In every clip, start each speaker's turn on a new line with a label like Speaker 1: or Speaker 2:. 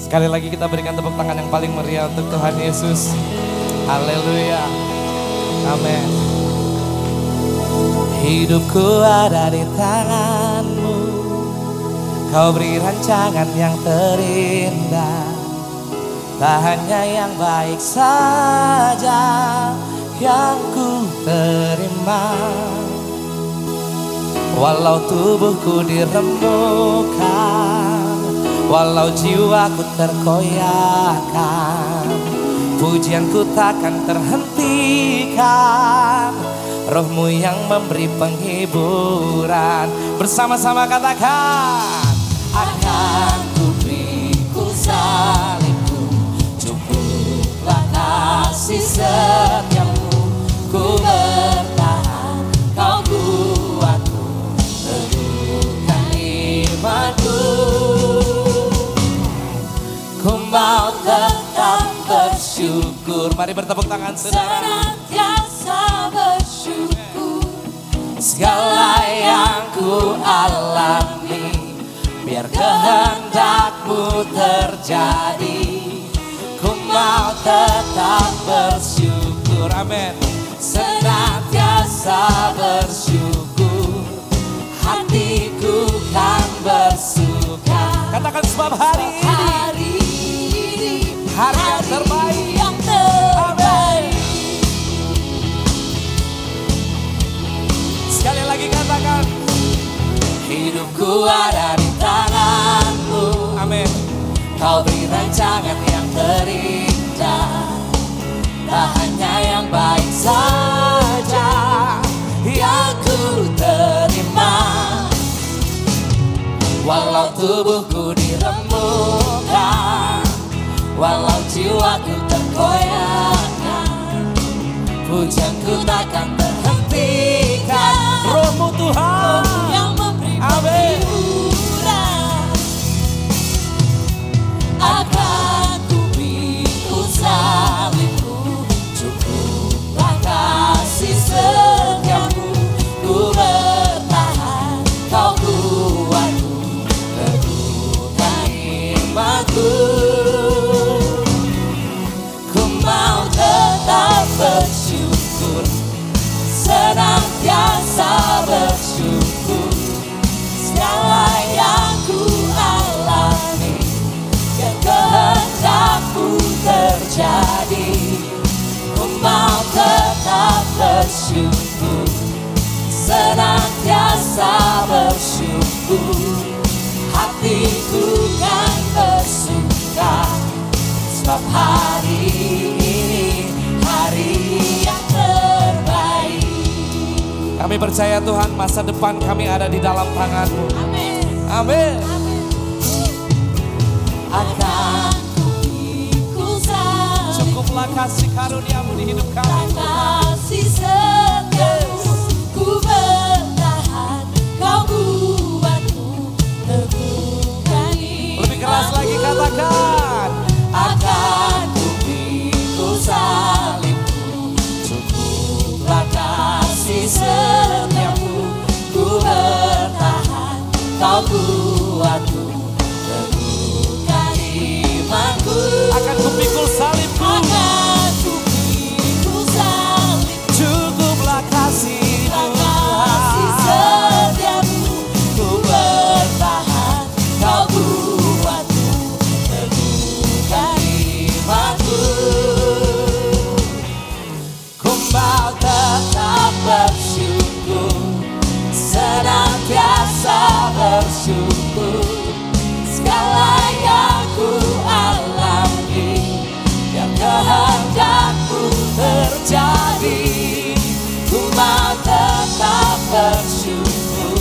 Speaker 1: Sekali lagi kita berikan tepuk tangan yang paling meriah untuk Tuhan Yesus. Haleluya. Amin. Hidupku ada di tangan-Mu, Kau beri rancangan yang terindah. Tak hanya yang baik saja yang ku terima. Walau tubuhku diremukkan, walau jiwaku terkoyakkan, pujianku takkan terhentikan. Roh-Mu yang memberi penghiburan. Bersama-sama katakan, akan ku pikul salibku, cukuplah kasih setiamu. Ku bertahan, Kau kuatku, teguhkan imanku. Ku mau tetap bersyukur. Mari bertepuk tangan saudara. Senantiasa bersyukur. Segala yang ku alami, biar kehendak-Mu terjadi. Ku mau tetap bersyukur. Amin. Senantiasa bersyukur, hatiku kan bersuka. Katakan sebab hari ini hari yang terbaik. Amin. Sekali lagi katakan, hidupku ada di tangan-Mu. Amin. Kau beri rancangan yang terindah. Tak hanya yang baik saja yang ku terima. Walau tubuhku diremukkan, walau jiwaku terkoyakkan, pujianku takkan terhentikan. Roh-Mu Tuhan yang memberi penghiburan. Akan ku pikul salibku, cukuplah kasih setiamu. Ku bertahan, Kau kuatku, teguhkan imanku. Ku mau tetap bersyukur, senantiasa bersyukur. Segala yang ku alami, biar kehendak-Mu terjadi. Ku mau tetap bersyukur, senantiasa bersyukur. Hatiku kan bersuka, sebab hari ini hari yang terbaik. Kami percaya Tuhan, masa depan kami ada di dalam tangan-Mu. Amin. Amin. Akan ku pikul salibku, cukuplah kasih karunia-Mu di hidup kami. Kasih setiamu, ku bertahan, Kau kuatku, teguhkan imanku. Lebih keras lagi katakan, akan ku pikul salibku, cukuplah kasih setiamu. Ku bertahan, Kau kuatku, teguhkan imanku. Akan ku pikul salibku, akan ku pikul salibku, cukuplah kasih-Mu. Kasih setiamu, ku bertahan, Kau kuatku, teguhkan imanku. Ku mau tetap bersyukur, senantiasa bersyukur. Segala yang ku alami, biar kehendak-Mu terjadi. Ku mau tetap bersyukur,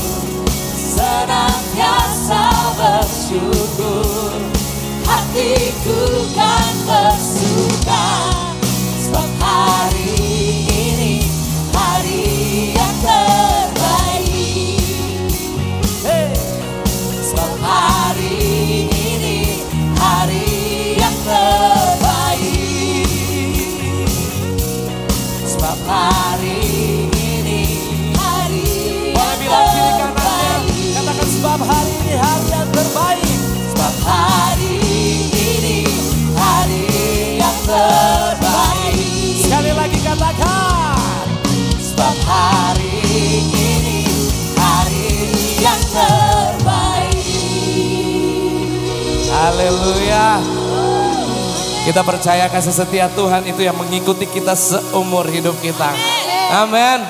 Speaker 1: senantiasa bersyukur. Hatiku kan bersuka, sebab hari ini hari yang terbaik. Hey. Sebab hari ini hari yang terbaik. Sebab hari ini hari yang terbaik. Katakan sebab hari ini hari yang terbaik. Sebab hari ini Haleluya. Kita percaya kasih setia Tuhan itu yang mengikuti kita seumur hidup kita. Amin.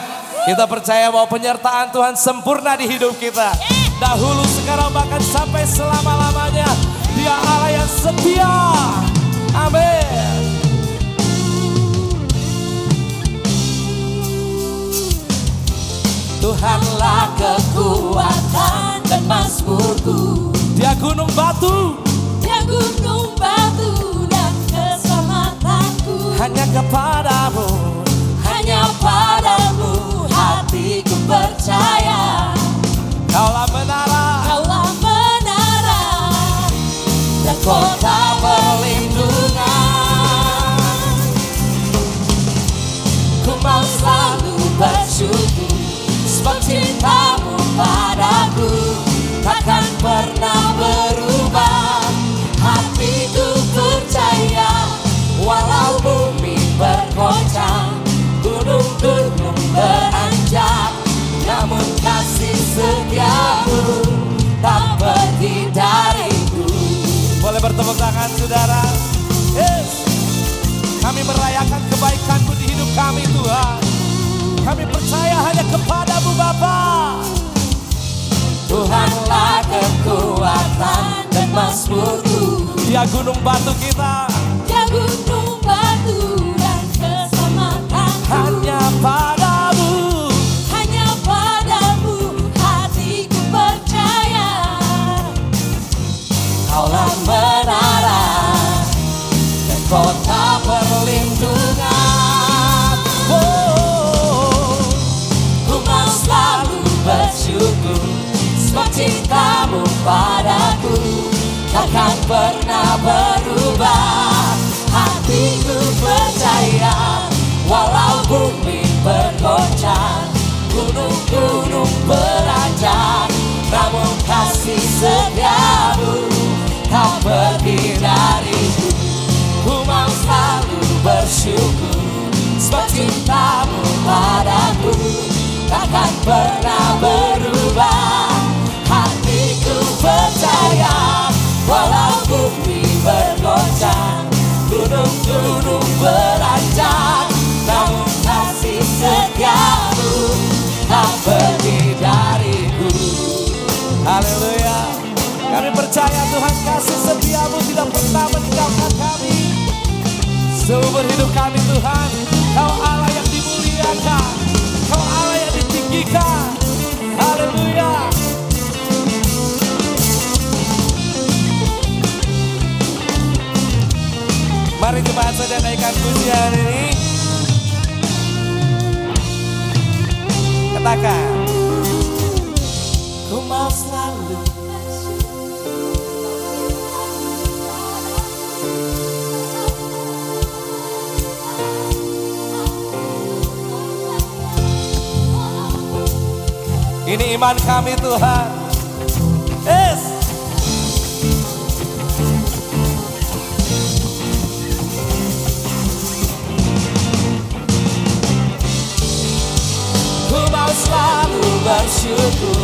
Speaker 1: Kita percaya bahwa penyertaan Tuhan sempurna di hidup kita. Dahulu, sekarang, bahkan sampai selama-lamanya. Dia Allah yang setia. Amin.
Speaker 2: Tuhanlah kekuatan dan mazmurku.
Speaker 1: Dia gunung batu.
Speaker 2: Dia gunung batu dan keselamatanku.
Speaker 1: Hanya kepadamu,
Speaker 2: hanya padamu hatiku percaya.
Speaker 1: Kaulah menara,
Speaker 2: Kaulah menara dan kota perlindungan. Ku mau selalu bersyukur sebab cintamu padaku takkan pernah berubah. Hatiku percaya walau bumi bergoncang, gunung-gunung beranjak, namun kasih setiamu tak pergi dariku.
Speaker 1: boleh bertepuk tangan saudara. Yes. Kami merayakan kebaikan-Mu di hidup kami Tuhan. Kami percaya hanya kepadamu Bapa.
Speaker 2: Tuhanlah kekuatan dan mazmurku.
Speaker 1: Dia gunung batu kita.
Speaker 2: Dia gunung batu dan keselamatanku.
Speaker 1: Hanya padamu,
Speaker 2: hanya padamu hatiku percaya. Kaulah menara dan kota perlindungan.
Speaker 1: oh,
Speaker 2: Ku mau selalu bersyukur sebab cintamu padaku takkan pernah berubah. Hatiku percaya walau bumi bergoncang, gunung-gunung beranjak, namun kasih setiamu tak pergi dariku. Ku mau selalu bersyukur sebab cintamu padaku takkan pernah berubah. Hatiku percaya walau bumi bergoncang, gunung-gunung beranjak, namun kasih setiamu tak pergi dariku.
Speaker 1: haleluya. Kami percaya Tuhan kasih setia-Mu tidak pernah meninggalkan kami. Seumur hidup kami Tuhan, Kau Allah yang dimuliakan, Kau Allah yang ditinggikan. Haleluya. Mari jemaat saja naikkan pujian ini. Katakan,
Speaker 2: Ku mau selalu
Speaker 1: ini iman kami Tuhan. Yes.
Speaker 2: Ku mau selalu bersyukur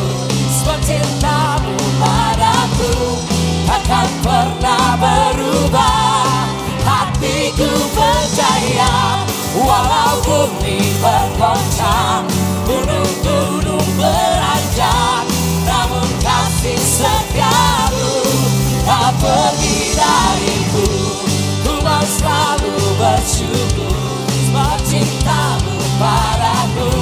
Speaker 2: sebab cintamu padaku takkan pernah berubah. Hatiku percaya walau bumi bergoncang, gunung-gunung beranjak, namun kasih setiamu tak pergi dariku. Ku mau selalu bersyukur sebab cintamu padaku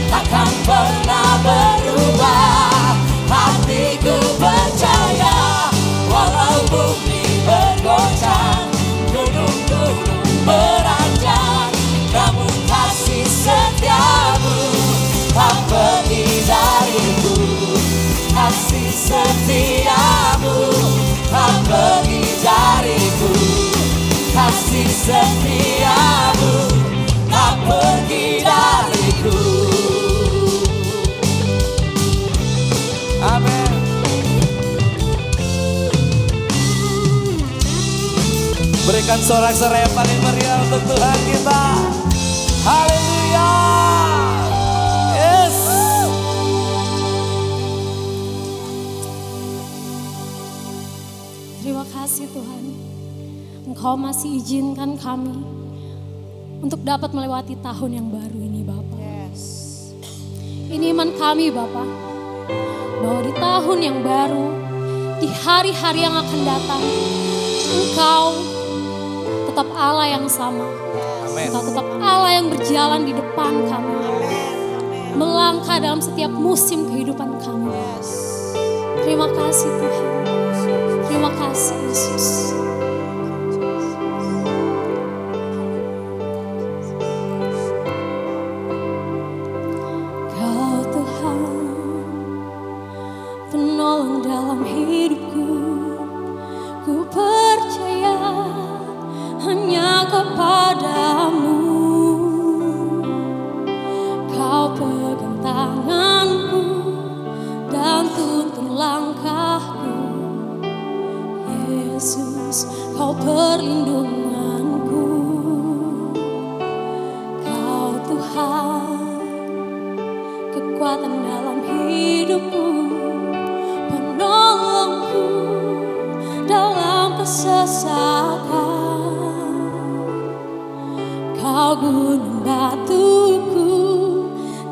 Speaker 2: takkan pernah berubah. Hatiku percaya walau bumi bergoncang, gunung-gunung beranjak, namun kasih setiamu tak pergi dariku. Kasih setiamu tak pergi dariku. Kasih setiamu tak pergi dariku.
Speaker 1: Amin. Berikan sorak-sorai yang paling meriah untuk Tuhan kita. Haleluya. Yes.
Speaker 2: Terima kasih Tuhan
Speaker 3: Engkau masih izinkan kami untuk dapat melewati tahun yang baru ini Bapa. Ini iman kami Bapa, bahwa di tahun yang baru, di hari-hari yang akan datang, Engkau tetap Allah yang sama. Engkau tetap Allah yang berjalan di depan kami, melangkah dalam setiap musim kehidupan kami. Terima kasih Tuhan, terima kasih Yesus. Kau Tuhan, penolong dalam hidupku, ku percaya hanya kepadamu. Kau pegang tanganku dan tuntun langkahku. Yesus, kau perlindunganku. Kau Tuhan, kekuatan dalam hidupku, penolongku dalam kesesakan. Kau gunung batuku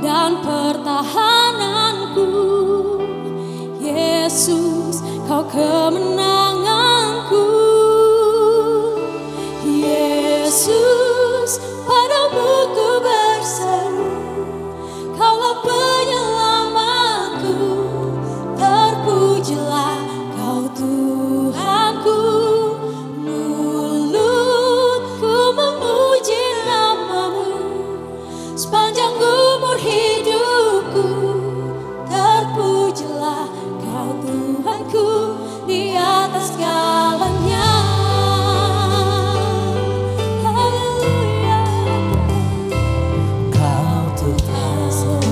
Speaker 3: dan pertahananku. Yesus, kau kemenanganku. Yesus, padamu ku berseru, Kaulah penyelamatku. Terpujilah Kau Tuhanku. Mulutku memuji nama-Mu sepanjang umur hidupku. Terpujilah Kau Tuhanku di atas segalanya. Haleluya.
Speaker 2: Kau Tuhan,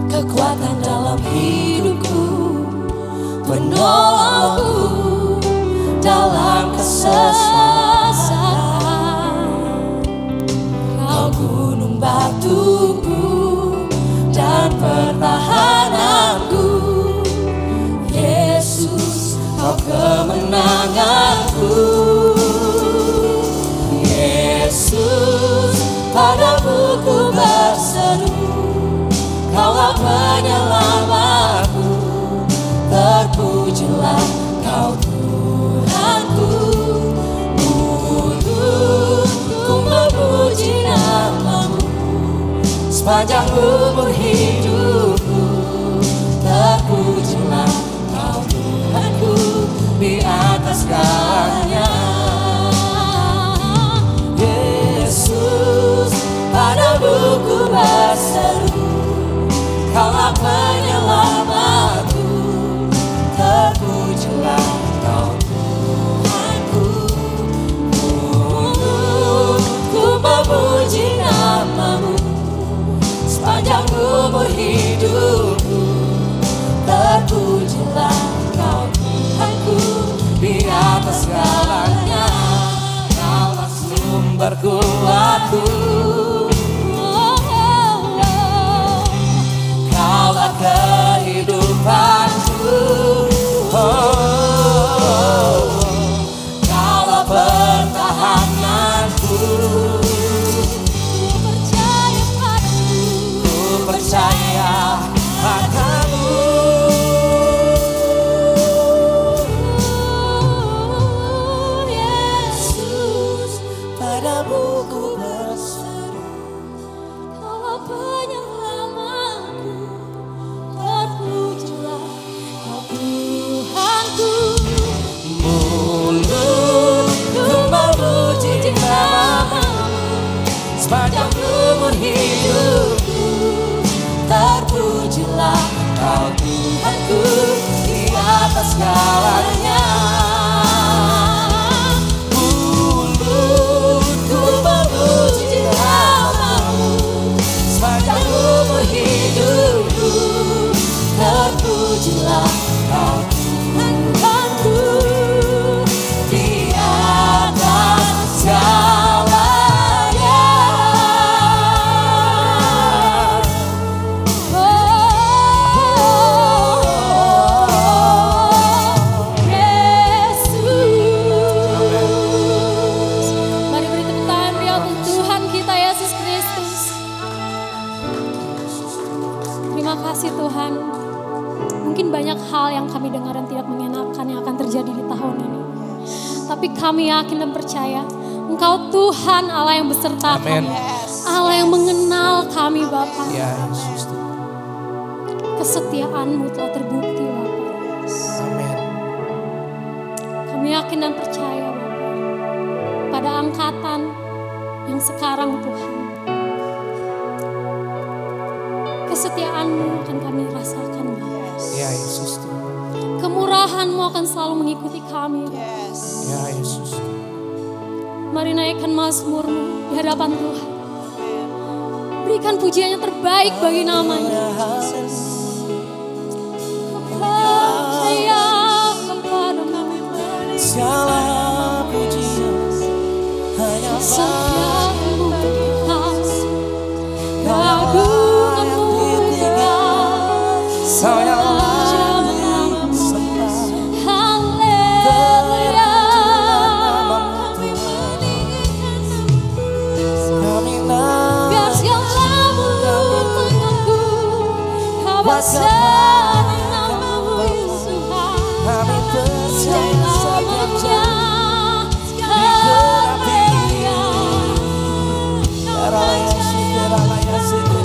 Speaker 2: kekuatan dalam hidupku, penolongku dalam kesesakan. Kau gunung batuku dan pertahananku. Yesus, kau kemenanganku. Yesus, padamu ku berseru, Kaulah penyelamatku. Terpujilah Kau Tuhanku. Mulutku memuji nama-Mu sepanjang umur hidupku. Terpujilah Kau Tuhanku di atas segalanya. Yesus, padamu ku berseru, Kaulah penyelamatku. Terpujilah Kau Tuhanku. Mulutku memuji nama-Mu sepanjang umur hidupku. Terpujilah Kau Tuhanku di atas segalanya. Kaulah sumber kuatku, Kaulah kehidupanku. Kaulah pertahananku. Ku percaya padamu. Yesus, padamu ku berseru, Kaulah penyelamatku. Terpujilah Kau Tuhanku. Mulutku memuji nama-Mu sepanjang umur hidupku. Terpujilah Kau Tuhanku di atas segalanya. Mulutku memuji nama-Mu sepanjang umur hidupku. Terpujilah Kau Tuhanku di atas segalanya.
Speaker 3: Tuhan, mungkin banyak hal yang kami dengar yang tidak mengenakan yang akan terjadi di tahun ini. Tapi kami yakin dan percaya, Engkau Tuhan Allah yang beserta kami. Allah yang mengenal kami Bapa.
Speaker 1: Ya Yesus.
Speaker 3: Kesetiaan-Mu telah terbukti Bapa.
Speaker 1: Amin.
Speaker 3: Kami yakin dan percaya Bapa, pada angkatan yang sekarang Tuhan, kesetiaan-Mu akan kami rasakan Bapa.
Speaker 1: Ya Yesus.
Speaker 3: Kemurahan-Mu akan selalu mengikuti kami.
Speaker 1: Ya Yesus.
Speaker 3: Mari naikkan mazmur-Mu di hadapan Tuhan. Berikan pujian yang terbaik bagi nama-Nya. Percaya kepada-Mu.
Speaker 2: Segala pujian hanya
Speaker 3: Setiamu kasih, keagungan-Mu indah,
Speaker 1: Saya
Speaker 3: haleluya. Biar segala mulut mengaku kebesaran nama-Mu Yesus. Selamanya, haleluya.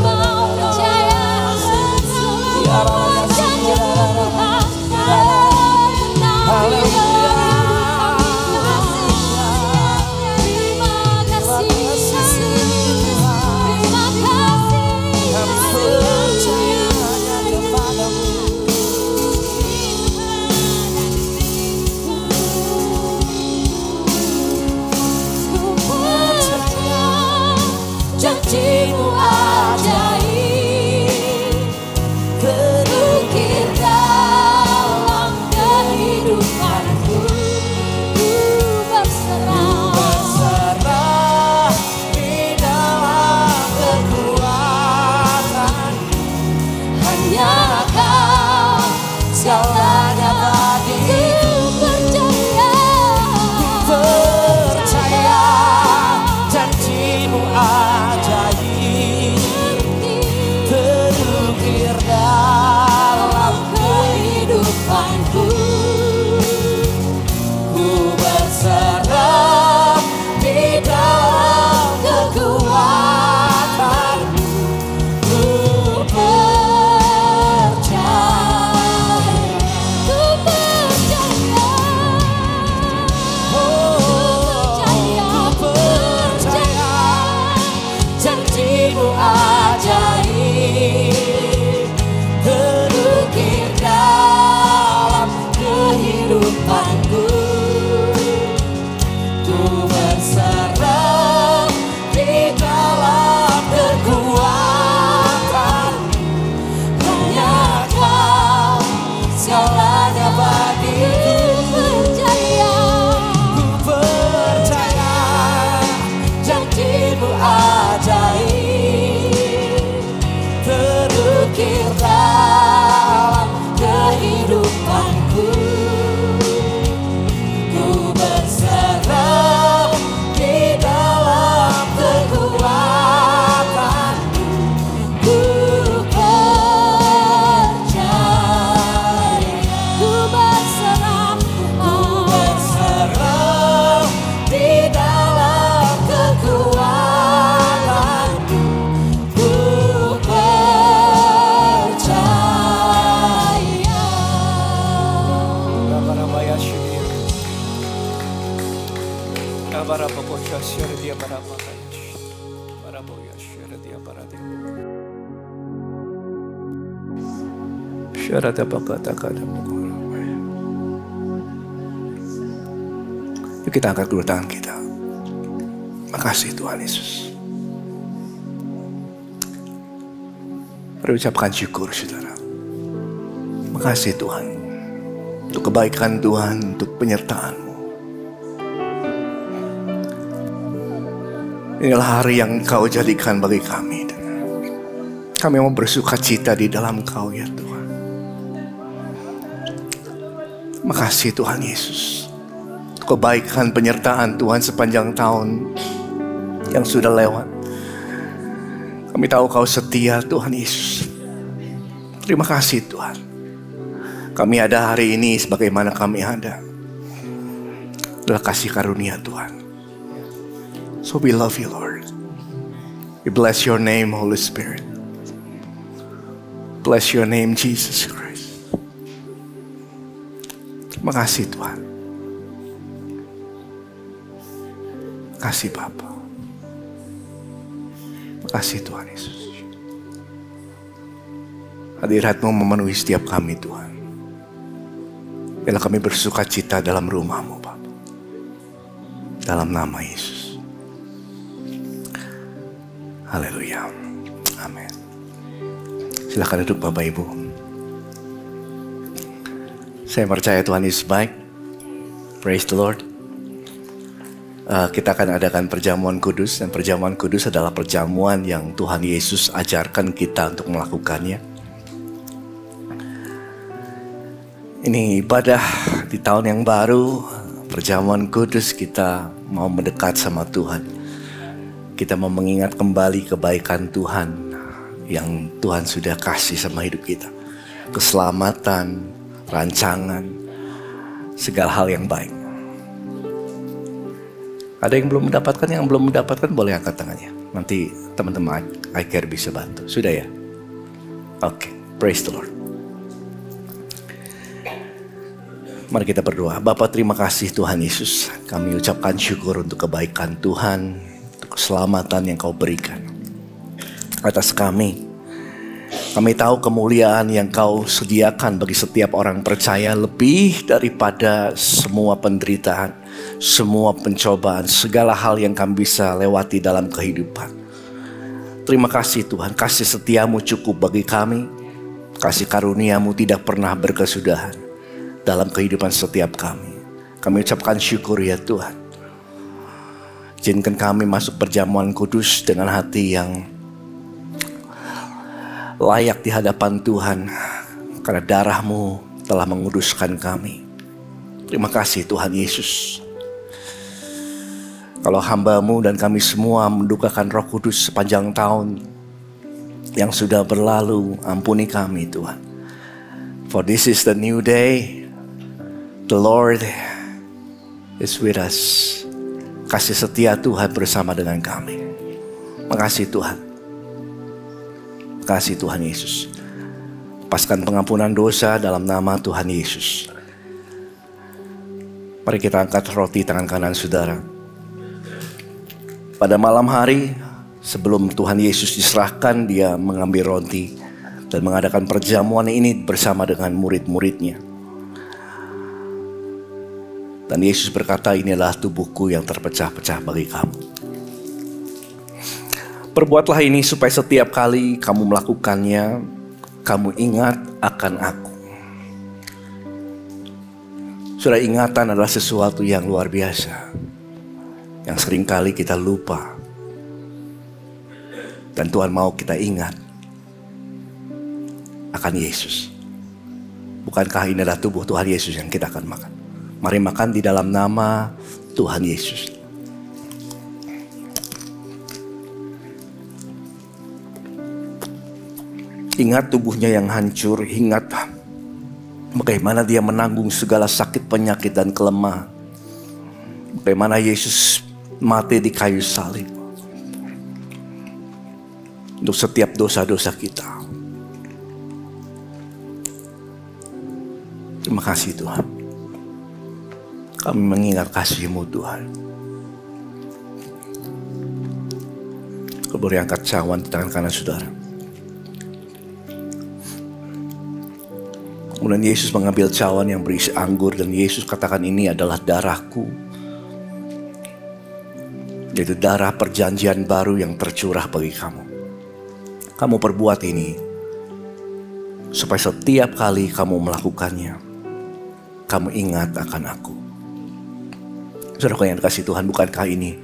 Speaker 3: Mau percaya semua janji Tuhan, terima kasih, terima janji-Mu ajaib, terukir dalam kehidupanku. Ku berserah
Speaker 1: di dalam kekuatan.
Speaker 3: hanya Kau segalanya bagiku.
Speaker 1: Percaya janji-Mu ajaib, terukir dalam kehidupanku. Ku berserah di dalam kekuatan. Ku janji-Mu ajaib, terukir dalam kehidupanku. Ku berserah di dalam kekuatan. Hanya Kau segalanya bagiku. Ku percaya janji-Mu ajaib, terukir dalam kehidupanku. Ku berserah di dalam kekuatan. Ku percaya,
Speaker 3: Ku berserah
Speaker 1: di dalam kekuatan. Ku percaya.
Speaker 4: Yuk kita angkat kedua tangan kita. Makasih Tuhan Yesus. Mari ucapkan syukur saudara. Makasih Tuhan untuk kebaikan Tuhan, untuk penyertaan-Mu. Inilah hari yang Kau jadikan bagi kami. Kami mau bersuka cita di dalam Kau ya Tuhan. Makasih Tuhan Yesus. Kebaikan penyertaan Tuhan sepanjang tahun yang sudah lewat. Kami tahu Kau setia Tuhan Yesus. Terima kasih Tuhan. Kami ada hari ini sebagaimana kami ada adalah kasih karunia Tuhan. So we love you Lord. We bless your name Holy Spirit. Bless your name Jesus Christ. Terima kasih Tuhan. Terima kasih Bapa. Terima kasih Tuhan Yesus. Hadirat-Mu memenuhi setiap kami Tuhan. Biarlah kami bersuka cita dalam rumah-Mu Bapa. Dalam nama Yesus. Haleluya. Amin. Silakan duduk Bapak Ibu. Saya percaya Tuhan Yesus baik. Praise the Lord. Kita akan adakan perjamuan kudus. Dan perjamuan kudus adalah perjamuan yang Tuhan Yesus ajarkan kita untuk melakukannya. Ini ibadah di tahun yang baru, perjamuan kudus, kita mau mendekat sama Tuhan. Kita mau mengingat kembali kebaikan Tuhan yang Tuhan sudah kasih sama hidup kita. Keselamatan, rancangan, segala hal yang baik. Ada yang belum mendapatkan? Yang belum mendapatkan boleh angkat tangannya. Nanti teman-teman iCare bisa bantu. Sudah ya? Oke, praise the Lord. Mari kita berdoa. Bapa, terima kasih Tuhan Yesus. Kami ucapkan syukur untuk kebaikan Tuhan, untuk keselamatan yang Kau berikan atas kami. Kami tahu kemuliaan yang Kau sediakan bagi setiap orang percaya lebih daripada semua penderitaan, semua pencobaan, segala hal yang kami bisa lewati dalam kehidupan. Terima kasih Tuhan, kasih setia-Mu cukup bagi kami. Kasih karunia-Mu tidak pernah berkesudahan dalam kehidupan setiap kami. Kami ucapkan syukur ya Tuhan. Izinkan kami masuk perjamuan kudus dengan hati yang layak di hadapan Tuhan, karena darah-Mu telah menguduskan kami. Terima kasih Tuhan Yesus. Kalau hamba-Mu dan kami semua mendukakan Roh Kudus sepanjang tahun yang sudah berlalu, ampuni kami Tuhan. For this is the new day. The Lord is with us. Kasih setia Tuhan bersama dengan kami. Makasih Tuhan. Makasih Tuhan Yesus. Lepaskan pengampunan dosa dalam nama Tuhan Yesus. Mari kita angkat roti tangan kanan saudara. Pada malam hari sebelum Tuhan Yesus diserahkan, Dia mengambil roti dan mengadakan perjamuan ini bersama dengan murid-muridnya. Dan Yesus berkata, inilah tubuhku yang terpecah-pecah bagi kamu. Perbuatlah ini supaya setiap kali kamu melakukannya, kamu ingat akan aku. Saudara, ingatan adalah sesuatu yang luar biasa, yang seringkali kita lupa. Dan Tuhan mau kita ingat akan Yesus. Bukankah ini adalah tubuh Tuhan Yesus yang kita akan makan? Mari makan di dalam nama Tuhan Yesus. Ingat tubuhnya yang hancur, ingat bagaimana Dia menanggung segala sakit, penyakit, dan kelemahan. Bagaimana Yesus mati di kayu salib untuk setiap dosa-dosa kita. Terima kasih Tuhan. Kami mengingat kasih-Mu Tuhan. Kau boleh angkat cawan di tangan kanan saudara. Kemudian Yesus mengambil cawan yang berisi anggur dan Yesus katakan, ini adalah darahku, yaitu darah perjanjian baru yang tercurah bagi kamu. Kamu perbuat ini supaya setiap kali kamu melakukannya, kamu ingat akan aku. Saudara yang dikasihi Tuhan, bukankah ini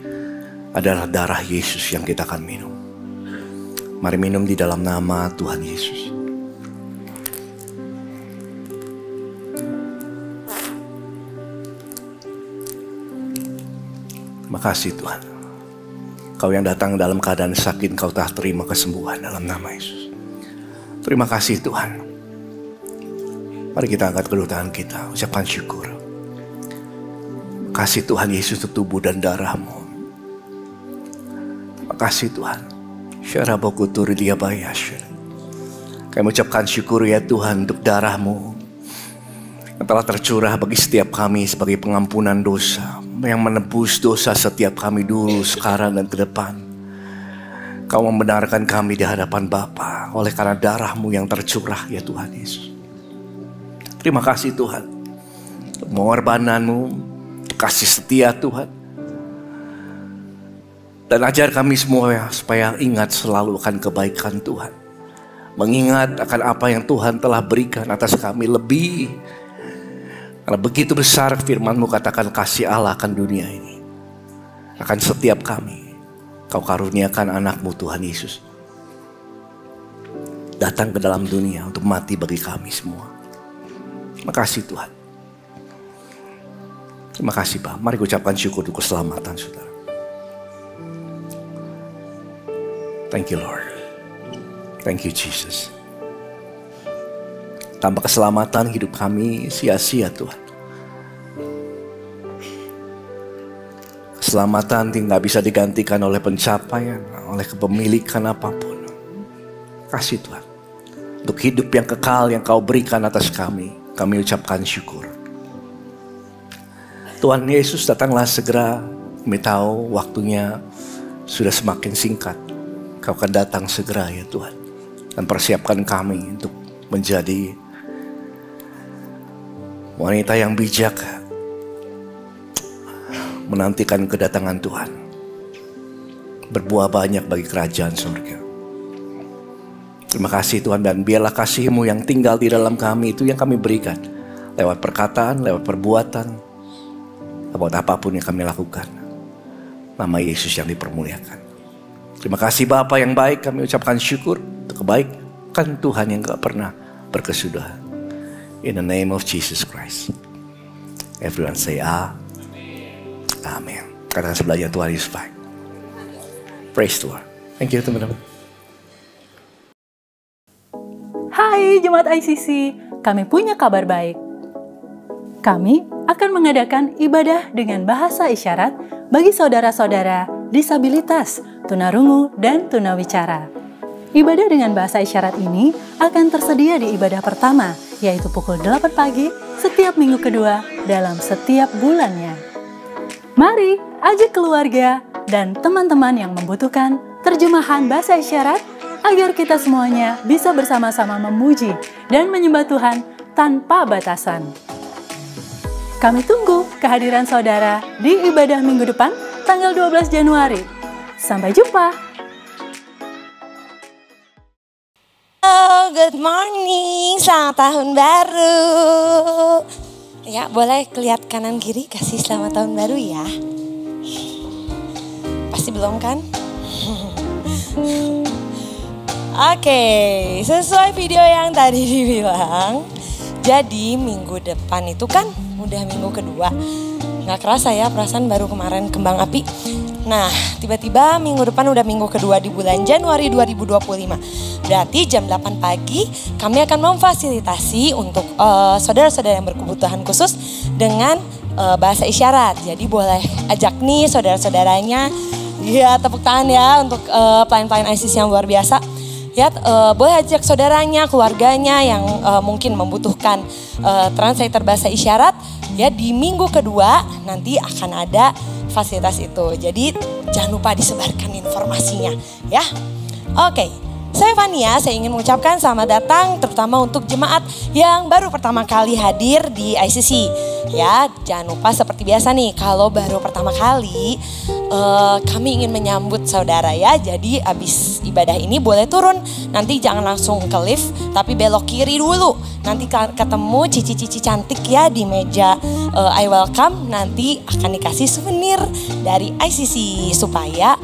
Speaker 4: adalah darah Yesus yang kita akan minum? Mari minum di dalam nama Tuhan Yesus. Terima kasih Tuhan. Kau yang datang dalam keadaan sakit, Kau telah terima kesembuhan dalam nama Yesus. Terima kasih Tuhan. Mari kita angkat kedua tangan kita, ucapkan syukur. Kasih Tuhan Yesus untuk tubuh dan darah-Mu. Terima kasih Tuhan. Syarabokutur dia bayas. Kami ucapkan syukur ya Tuhan untuk darah-Mu yang telah tercurah bagi setiap kami sebagai pengampunan dosa, yang menebus dosa setiap kami dulu, sekarang dan ke depan. Kau membenarkan kami di hadapan Bapa oleh karena darah-Mu yang tercurah ya Tuhan Yesus. Terima kasih Tuhan untuk pengorbanan-Mu, kasih setia Tuhan. Dan ajar kami semua ya, supaya ingat selalu akan kebaikan Tuhan. Mengingat akan apa yang Tuhan telah berikan atas kami lebih. Karena begitu besar firman-Mu katakan kasih Allah akan dunia ini. Akan setiap kami. Kau karuniakan anak-Mu Tuhan Yesus. Datang ke dalam dunia untuk mati bagi kami semua. Terima kasih Tuhan. Terima kasih Pak. Mari ucapkan syukur untuk keselamatan saudara. Thank you Lord. Thank you Jesus. Tanpa keselamatan hidup kami sia-sia Tuhan. Keselamatan tidak bisa digantikan oleh pencapaian, oleh kepemilikan apapun. Kasih Tuhan. Untuk hidup yang kekal yang Kau berikan atas kami ucapkan syukur. Tuhan Yesus datanglah segera. Kami tahu waktunya sudah semakin singkat. Kau akan datang segera ya Tuhan. Dan persiapkan kami untuk menjadi wanita yang bijak, menantikan kedatangan Tuhan, berbuah banyak bagi kerajaan surga. Terima kasih Tuhan, dan biarlah kasih-Mu yang tinggal di dalam kami itu yang kami berikan lewat perkataan, lewat perbuatan, lewat apapun yang kami lakukan. Nama Yesus yang dipermuliakan. Terima kasih Bapa yang baik, kami ucapkan syukur untuk kebaikan Tuhan yang gak pernah berkesudahan. In the name of Jesus Christ. Everyone say Amen. Katakan sebelahnya Tuhan Yesus baik. Praise Tuhan. Thank you teman-teman.
Speaker 5: Hai Jemaat ICC, kami punya kabar baik. Kami akan mengadakan ibadah dengan bahasa isyarat bagi saudara-saudara disabilitas, tunarungu, dan tunawicara. Ibadah dengan bahasa isyarat ini akan tersedia di ibadah pertama, yaitu pukul 8 pagi setiap minggu kedua dalam setiap bulannya. Mari ajak keluarga dan teman-teman yang membutuhkan terjemahan bahasa isyarat agar kita semuanya bisa bersama-sama memuji dan menyembah Tuhan tanpa batasan. Kami tunggu kehadiran saudara di ibadah minggu depan tanggal 12 Januari. Sampai jumpa.
Speaker 6: Oh, good morning, selamat tahun baru. Ya, boleh lihat kanan kiri, kasih selamat tahun baru ya. Pasti belum kan? Oke, sesuai video yang tadi dibilang, jadi minggu depan itu kan udah minggu kedua. Gak kerasa ya, perasaan baru kemarin kembang api. Nah, tiba-tiba minggu depan udah minggu kedua di bulan Januari 2025. Berarti jam 8 pagi kami akan memfasilitasi untuk saudara-saudara yang berkebutuhan khusus dengan bahasa isyarat. Jadi boleh ajak nih saudara-saudaranya. Ya, tepuk tangan ya untuk pelayan-pelayan ICC yang luar biasa. Ya, boleh ajak saudaranya, keluarganya yang mungkin membutuhkan translator bahasa isyarat. Ya, di minggu kedua nanti akan ada fasilitas itu. Jadi jangan lupa disebarkan informasinya ya. Oke, saya Fania, saya ingin mengucapkan selamat datang terutama untuk jemaat yang baru pertama kali hadir di ICC. Ya, jangan lupa seperti biasa nih, kalau baru pertama kali kami ingin menyambut saudara ya. Jadi abis ibadah ini boleh turun, nanti jangan langsung ke lift tapi belok kiri dulu. Nanti ketemu cici-cici cantik ya di meja I welcome, nanti akan dikasih souvenir dari ICC supaya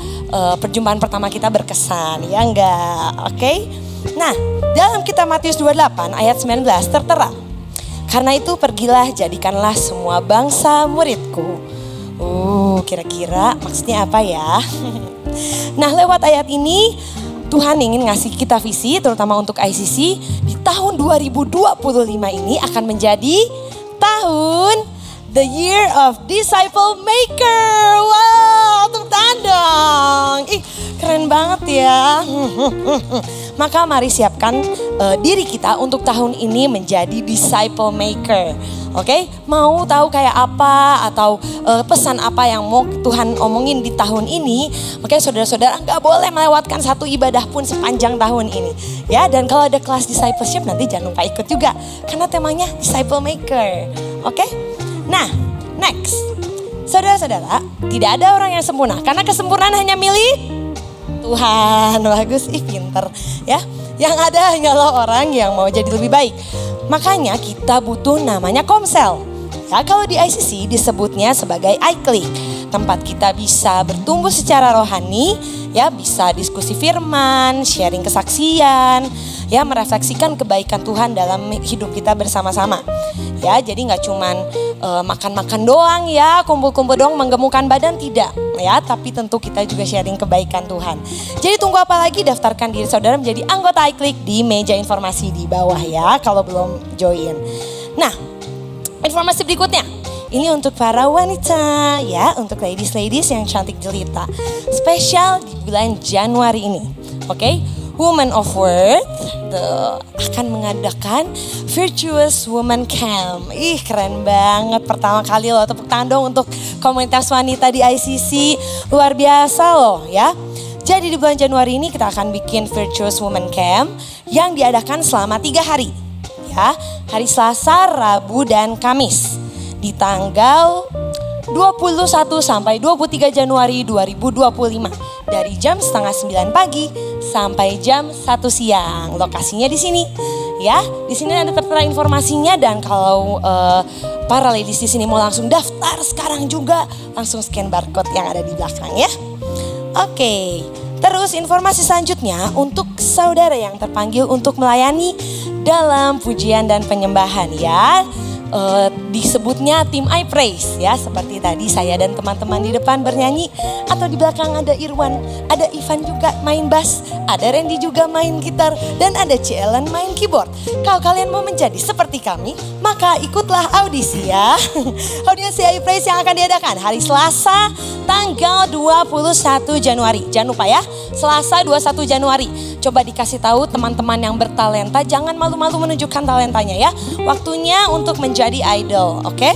Speaker 6: perjumpaan pertama kita berkesan, ya enggak? Oke? Nah, dalam kitab Matius 28 ayat 19 tertera, karena itu pergilah jadikanlah semua bangsa muridku. Kira-kira maksudnya apa ya? Nah, lewat ayat ini Tuhan ingin ngasih kita visi terutama untuk ICC di tahun 2025 ini akan menjadi tahun The Year of Disciple Maker. Wow, tepuk tangan. Ih, keren banget ya. Maka mari siapkan diri kita untuk tahun ini menjadi disciple maker. Oke, mau tahu kayak apa atau pesan apa yang mau Tuhan omongin di tahun ini? Makanya saudara-saudara nggak boleh melewatkan satu ibadah pun sepanjang tahun ini. Ya, dan kalau ada kelas discipleship nanti jangan lupa ikut juga. Karena temanya disciple maker. Oke, nah next. Saudara-saudara, tidak ada orang yang sempurna. Karena kesempurnaan hanya milik Tuhan. Bagus, pinter ya. Yang ada hanyalah orang yang mau jadi lebih baik. Makanya kita butuh namanya komsel. Ya, kalau di ICC disebutnya sebagai iClick. Tempat kita bisa bertumbuh secara rohani, ya bisa diskusi firman, sharing kesaksian, ya merefleksikan kebaikan Tuhan dalam hidup kita bersama-sama. Ya, jadi nggak cuman makan-makan doang ya, kumpul-kumpul doang menggemukkan badan, tidak ya, tapi tentu kita juga sharing kebaikan Tuhan. Jadi tunggu apa lagi, daftarkan diri saudara menjadi anggota iClick di meja informasi di bawah ya kalau belum join. Nah, informasi berikutnya. Ini untuk para wanita ya, untuk ladies yang cantik jelita. Spesial di bulan Januari ini. Oke, Women of Worth akan mengadakan Virtuous Woman Camp. Ih, keren banget. Pertama kali loh, tepuk tangan dong untuk komunitas wanita di ICC. Luar biasa loh ya. Jadi di bulan Januari ini kita akan bikin Virtuous Woman Camp yang diadakan selama 3 hari. Ya, hari Selasa, Rabu, dan Kamis. Di tanggal 21 sampai 23 Januari 2025 dari jam 8:30 pagi sampai jam 1 siang. Lokasinya di sini, ya. Di sini ada tertera informasinya, dan kalau para ladies di sini mau langsung daftar sekarang juga, langsung scan barcode yang ada di belakang ya. Oke. Terus informasi selanjutnya untuk saudara yang terpanggil untuk melayani dalam pujian dan penyembahan ya. Disebutnya tim I Praise ya, seperti tadi saya dan teman-teman di depan bernyanyi, atau di belakang ada Irwan, ada Ivan juga main bass, ada Randy juga main gitar, dan ada Cielen main keyboard. Kalau kalian mau menjadi seperti kami, maka ikutlah audisi ya. Audisi I Praise yang akan diadakan hari Selasa tanggal 21 Januari. Jangan lupa ya, Selasa 21 Januari. Coba dikasih tahu teman-teman yang bertalenta, jangan malu-malu menunjukkan talentanya ya. Waktunya untuk menjadi idol, oke?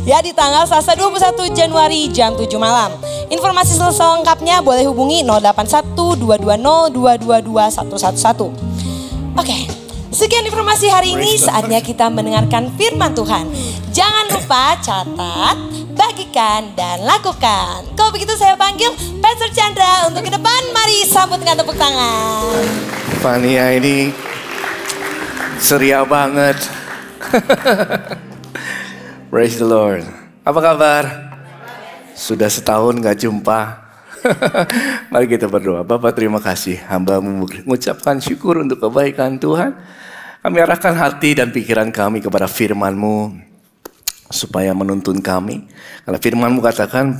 Speaker 6: Ya, di tanggal Selasa 21 Januari jam 7 malam. Informasi selengkapnya boleh hubungi 081220222111. Oke, sekian informasi hari ini. Saatnya kita mendengarkan firman Tuhan. Jangan lupa catat, bagikan, dan lakukan. Kalau begitu saya panggil Pastor Chandra untuk ke depan. Mari sambut dengan tepuk tangan.
Speaker 4: Fania ini ceria banget. Praise the Lord. Apa kabar? Sudah setahun gak jumpa. Mari kita berdoa. Bapak, terima kasih, hamba-Mu mengucapkan syukur untuk kebaikan Tuhan. Kami arahkan hati dan pikiran kami kepada firman-Mu supaya menuntun kami. Karena firman-Mu katakan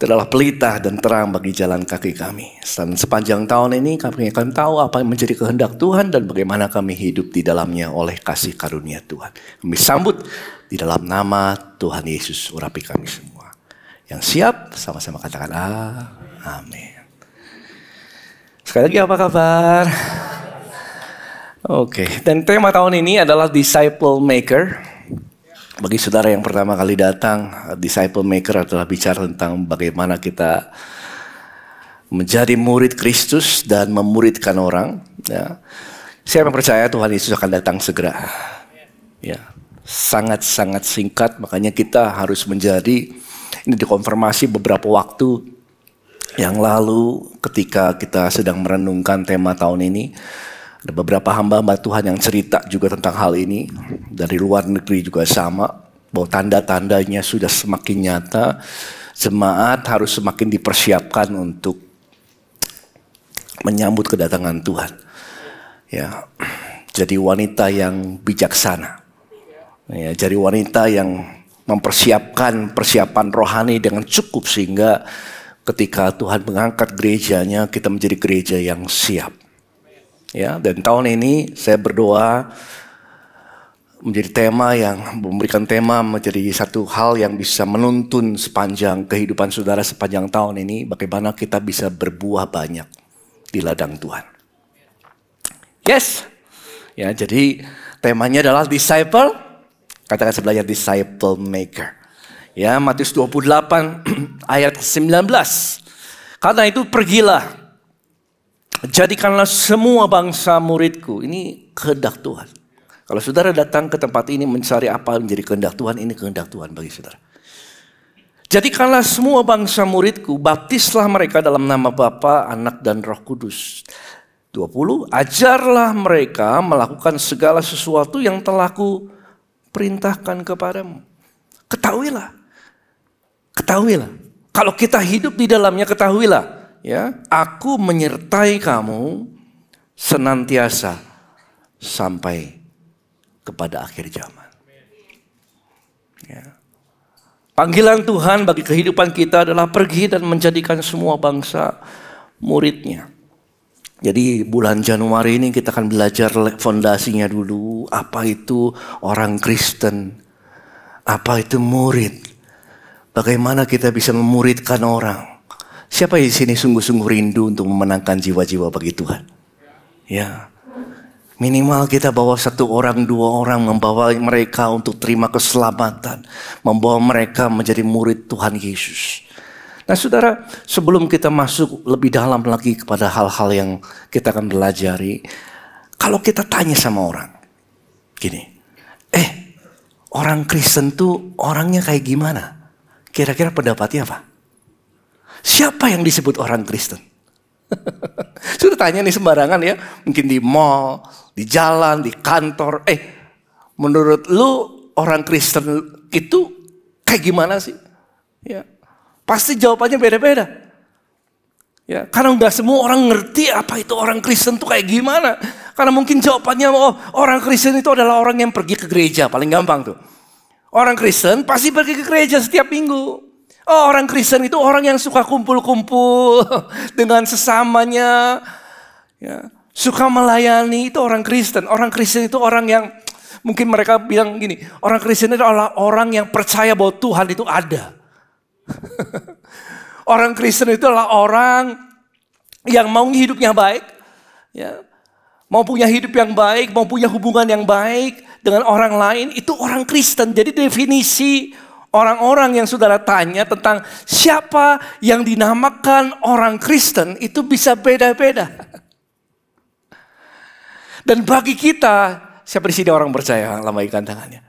Speaker 4: itu adalah pelita dan terang bagi jalan kaki kami. Dan sepanjang tahun ini kami akan tahu apa yang menjadi kehendak Tuhan dan bagaimana kami hidup di dalamnya oleh kasih karunia Tuhan. Kami sambut di dalam nama Tuhan Yesus, urapi kami semua. Yang siap sama-sama katakan amin. Sekali lagi, apa kabar? Oke, dan tema tahun ini adalah Disciple Maker. Bagi saudara yang pertama kali datang, Disciple Maker adalah bicara tentang bagaimana kita menjadi murid Kristus dan memuridkan orang. Ya. Saya percaya Tuhan Yesus akan datang segera. Ya, sangat-sangat singkat, makanya kita harus menjadi, ini dikonfirmasi beberapa waktu yang lalu ketika kita sedang merenungkan tema tahun ini. Ada beberapa hamba-hamba Tuhan yang cerita juga tentang hal ini. Dari luar negeri juga sama, bahwa tanda-tandanya sudah semakin nyata. Jemaat harus semakin dipersiapkan untuk menyambut kedatangan Tuhan. Ya, jadi wanita yang bijaksana. Ya, jadi wanita yang mempersiapkan persiapan rohani dengan cukup, sehingga ketika Tuhan mengangkat gerejanya, kita menjadi gereja yang siap. Ya, dan tahun ini saya berdoa menjadi tema yang memberikan tema menjadi satu hal yang bisa menuntun sepanjang kehidupan saudara sepanjang tahun ini, bagaimana kita bisa berbuah banyak di ladang Tuhan. Yes. Ya, jadi temanya adalah disciple. Katakan sebelahnya disciple maker. Ya, Matius 28 ayat 19. Karena itu pergilah, jadikanlah semua bangsa muridku. Ini kehendak Tuhan. Kalau saudara datang ke tempat ini mencari apa menjadi kehendak Tuhan, ini kehendak Tuhan bagi saudara. Jadikanlah semua bangsa muridku, baptislah mereka dalam nama Bapa, Anak dan Roh Kudus. 20, ajarlah mereka melakukan segala sesuatu yang telah ku perintahkan kepadamu. Ketahuilah. Kalau kita hidup di dalamnya, ketahuilah, ya, aku menyertai kamu senantiasa sampai kepada akhir zaman. Ya. Panggilan Tuhan bagi kehidupan kita adalah pergi dan menjadikan semua bangsa muridnya. Jadi bulan Januari ini kita akan belajar fondasinya dulu. Apa itu orang Kristen? Apa itu murid? Bagaimana kita bisa memuridkan orang? Siapa di sini sungguh-sungguh rindu untuk memenangkan jiwa-jiwa bagi Tuhan? Ya, minimal kita bawa 1 orang, 2 orang, membawa mereka untuk terima keselamatan, membawa mereka menjadi murid Tuhan Yesus. Nah saudara, sebelum kita masuk lebih dalam lagi kepada hal-hal yang kita akan belajari, kalau kita tanya sama orang, gini, orang Kristen tuh orangnya kayak gimana? Kira-kira pendapatnya apa? Siapa yang disebut orang Kristen? Sudah tanya nih sembarangan ya, mungkin di mall, di jalan, di kantor. Menurut lu orang Kristen itu kayak gimana sih? Ya, pasti jawabannya beda-beda. Ya, karena nggak semua orang ngerti apa itu orang Kristen tuh kayak gimana. Karena mungkin jawabannya, orang Kristen itu adalah orang yang pergi ke gereja, paling gampang tuh. Orang Kristen pasti pergi ke gereja setiap minggu. Orang Kristen itu orang yang suka kumpul-kumpul dengan sesamanya. Ya, suka melayani, itu orang Kristen. Orang Kristen itu orang yang, mungkin mereka bilang gini, orang Kristen itu adalah orang yang percaya bahwa Tuhan itu ada. Orang Kristen itu adalah orang yang mau hidupnya baik. Ya, mau punya hidup yang baik, mau punya hubungan yang baik dengan orang lain, itu orang Kristen. Jadi definisi orang-orang yang saudara tanya tentang siapa yang dinamakan orang Kristen itu bisa beda-beda. Dan bagi kita, siapa di sini orang percaya? Lambaikan tangannya.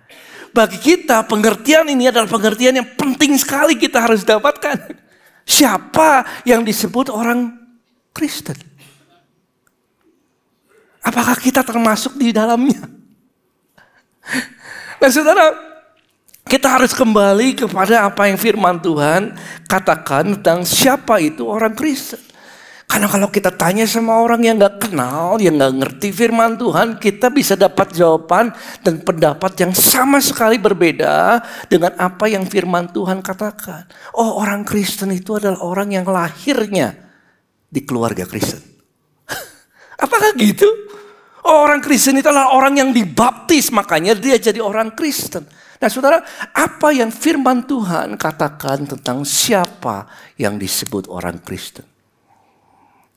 Speaker 4: Bagi kita pengertian ini adalah pengertian yang penting sekali kita harus dapatkan. Siapa yang disebut orang Kristen? Apakah kita termasuk di dalamnya? Nah saudara, kita harus kembali kepada apa yang firman Tuhan katakan tentang siapa itu orang Kristen. Karena kalau kita tanya sama orang yang gak kenal, yang gak ngerti firman Tuhan, kita bisa dapat jawaban dan pendapat yang sama sekali berbeda dengan apa yang firman Tuhan katakan. Orang Kristen itu adalah orang yang lahirnya di keluarga Kristen. Apakah gitu? Orang Kristen itu adalah orang yang dibaptis, makanya dia jadi orang Kristen. Nah saudara, apa yang firman Tuhan katakan tentang siapa yang disebut orang Kristen?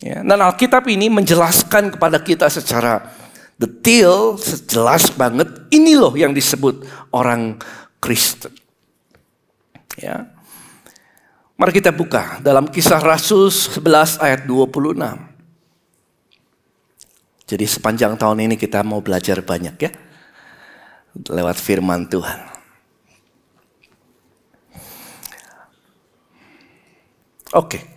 Speaker 4: Ya, dan Alkitab ini menjelaskan kepada kita secara detail, jelas banget, ini loh yang disebut orang Kristen. Ya. Mari kita buka dalam Kisah Rasul 11 ayat 26. Jadi sepanjang tahun ini kita mau belajar banyak ya, lewat firman Tuhan. Oke.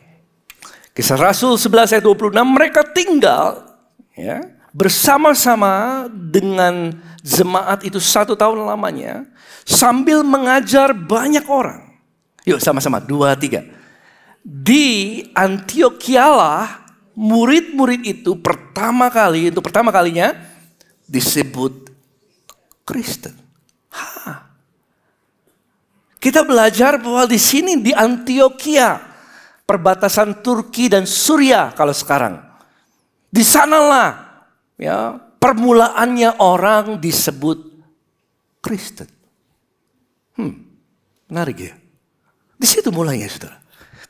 Speaker 4: Kisah Rasul 11 ayat 26, mereka tinggal ya, bersama-sama dengan jemaat itu 1 tahun lamanya sambil mengajar banyak orang. Yuk sama-sama 2, 3. Di Antiochialah murid-murid itu pertama kalinya disebut Kristen. Kita belajar bahwa di sini di Antiochia, perbatasan Turki dan Suriah kalau sekarang. Di sanalah Ya, permulaannya orang disebut Kristen. Menarik ya. Di situ mulainya, saudara.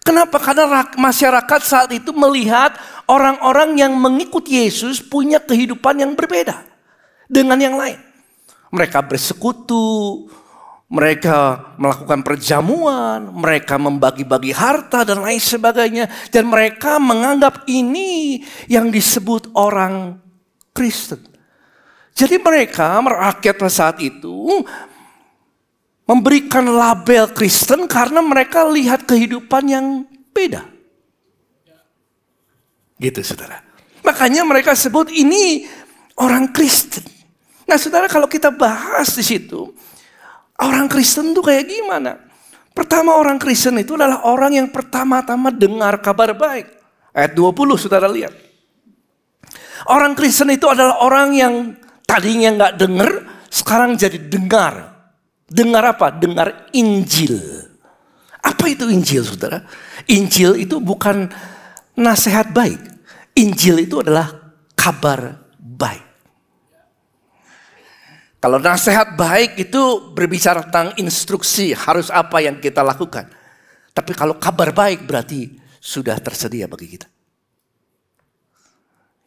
Speaker 4: Kenapa? Karena masyarakat saat itu melihat orang-orang yang mengikut Yesus punya kehidupan yang berbeda dengan yang lain. Mereka bersekutu, mereka melakukan perjamuan, mereka membagi-bagi harta dan lain sebagainya. Dan mereka menganggap ini yang disebut orang Kristen. Jadi mereka, rakyat pada saat itu, memberikan label Kristen karena mereka lihat kehidupan yang beda. Gitu saudara. Makanya mereka sebut ini orang Kristen. Nah saudara, kalau kita bahas di situ, orang Kristen itu kayak gimana? Pertama, orang Kristen itu adalah orang yang pertama-tama dengar kabar baik. Ayat 20 saudara lihat. Orang Kristen itu adalah orang yang tadinya nggak dengar, sekarang jadi dengar. Dengar apa? Dengar Injil. Apa itu Injil saudara? Injil itu bukan nasihat baik. Injil itu adalah kabar baik. Kalau nasihat baik itu berbicara tentang instruksi, harus apa yang kita lakukan. Tapi kalau kabar baik berarti sudah tersedia bagi kita.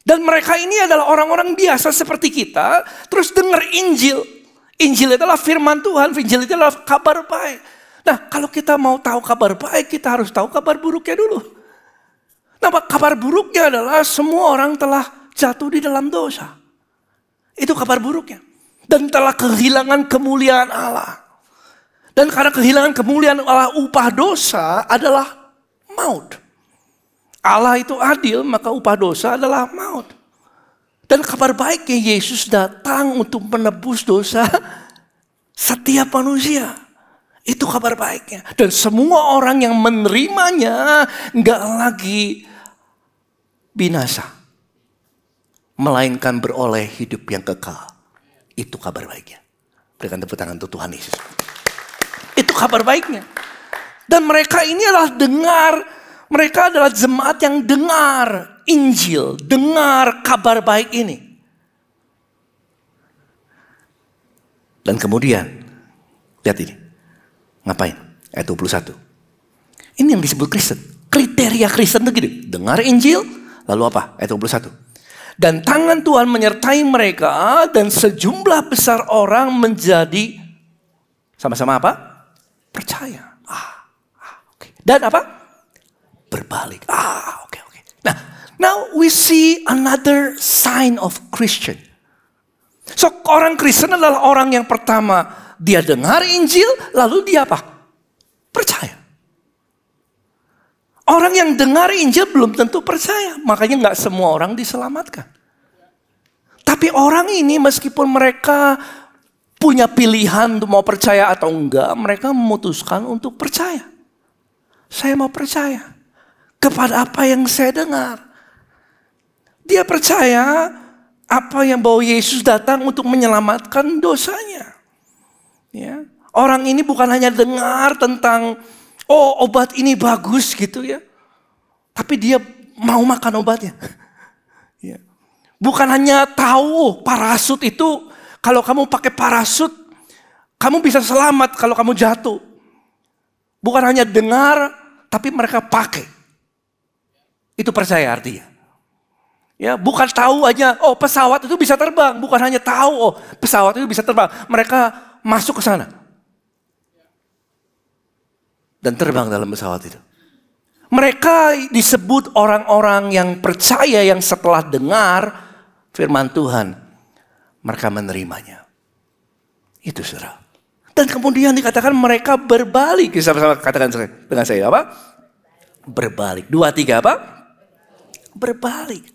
Speaker 4: Dan mereka ini adalah orang-orang biasa seperti kita, terus dengar Injil. Injil adalah firman Tuhan, Injil itu adalah kabar baik. Nah, kalau kita mau tahu kabar baik, kita harus tahu kabar buruknya dulu. Nah, kabar buruknya adalah semua orang telah jatuh di dalam dosa. Itu kabar buruknya. Dan telah kehilangan kemuliaan Allah. Dan karena kehilangan kemuliaan Allah, upah dosa adalah maut. Allah itu adil, maka upah dosa adalah maut. Dan kabar baiknya Yesus datang untuk menebus dosa setiap manusia. Itu kabar baiknya. Dan semua orang yang menerimanya nggak lagi binasa. Melainkan beroleh hidup yang kekal. Itu kabar baiknya. Berikan tepuk tangan untuk Tuhan Yesus. Itu kabar baiknya. Dan mereka ini adalah dengar. Mereka adalah jemaat yang dengar Injil. Dengar kabar baik ini. Dan kemudian. Lihat ini. Ngapain? Ayat 21. Ini yang disebut Kristen. Kriteria Kristen itu gini. Dengar Injil. Lalu apa? Ayat 21. Dan tangan Tuhan menyertai mereka dan sejumlah besar orang menjadi sama-sama apa? Percaya. Okay. Dan apa? Berbalik. Okay. Nah, now we see another sign of Christian. So, orang Kristen adalah orang yang pertama dia dengar Injil, lalu dia apa? Percaya. Orang yang dengar Injil belum tentu percaya. Makanya gak semua orang diselamatkan. Tapi orang ini meskipun mereka punya pilihan untuk mau percaya atau enggak, mereka memutuskan untuk percaya. Saya mau percaya kepada apa yang saya dengar. Dia percaya apa yang bahwa Yesus datang untuk menyelamatkan dosanya. Ya. Orang ini bukan hanya dengar tentang obat ini bagus gitu ya. Tapi dia mau makan obatnya. Ya. Bukan hanya tahu parasut itu, kalau kamu pakai parasut, kamu bisa selamat kalau kamu jatuh. Bukan hanya dengar, tapi mereka pakai. Itu percaya artinya. Ya, bukan tahu aja, pesawat itu bisa terbang. Bukan hanya tahu, pesawat itu bisa terbang. Mereka masuk ke sana. Dan terbang dalam pesawat itu. Mereka disebut orang-orang yang percaya yang setelah dengar firman Tuhan. Mereka menerimanya. Itu saudara. Dan kemudian dikatakan mereka berbalik. Sama-sama katakan dengan saya apa? Berbalik. 2, 3 apa? Berbalik.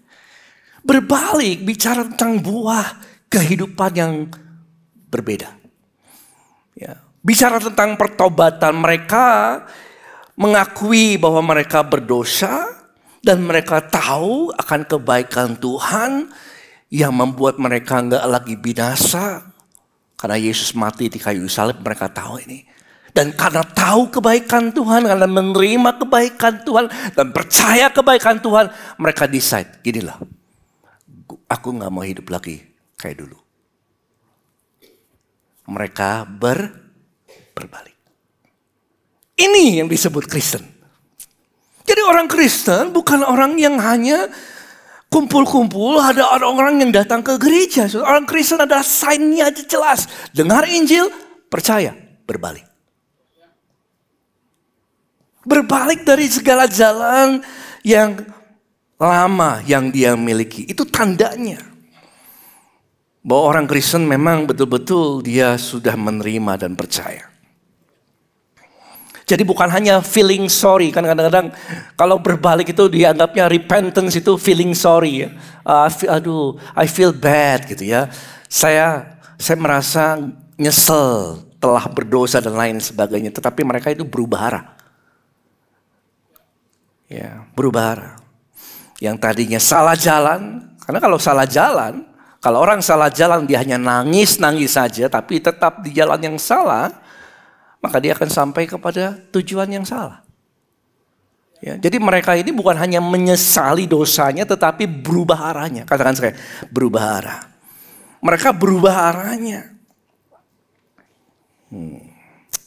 Speaker 4: Berbalik bicara tentang buah kehidupan yang berbeda. Ya. Bicara tentang pertobatan, mereka mengakui bahwa mereka berdosa dan mereka tahu akan kebaikan Tuhan yang membuat mereka enggak lagi binasa. Karena Yesus mati di kayu salib, mereka tahu ini. Dan karena tahu kebaikan Tuhan, karena menerima kebaikan Tuhan dan percaya kebaikan Tuhan, mereka decide, ginilah. Aku gak mau hidup lagi kayak dulu. Mereka berbalik. Ini yang disebut Kristen. Jadi orang Kristen bukan orang yang hanya kumpul-kumpul, ada orang yang datang ke gereja. Orang Kristen ada sign-nya aja jelas. Dengar Injil, percaya, berbalik. Berbalik dari segala jalan yang lama yang dia miliki. Itu tandanya bahwa orang Kristen memang betul-betul dia sudah menerima dan percaya. Jadi bukan hanya feeling sorry. Kan kadang-kadang kalau berbalik itu dianggapnya repentance itu feeling sorry. Aduh, I feel bad gitu ya. Saya merasa nyesel telah berdosa dan lain sebagainya. Tetapi mereka itu berubah arah. Ya, berubah arah. Yang tadinya salah jalan. Karena kalau salah jalan, kalau orang salah jalan dia hanya nangis-nangis saja. Tapi tetap di jalan yang salah. Maka dia akan sampai kepada tujuan yang salah. Ya, jadi mereka ini bukan hanya menyesali dosanya tetapi berubah arahnya. Katakan saya, berubah arah. Mereka berubah arahnya.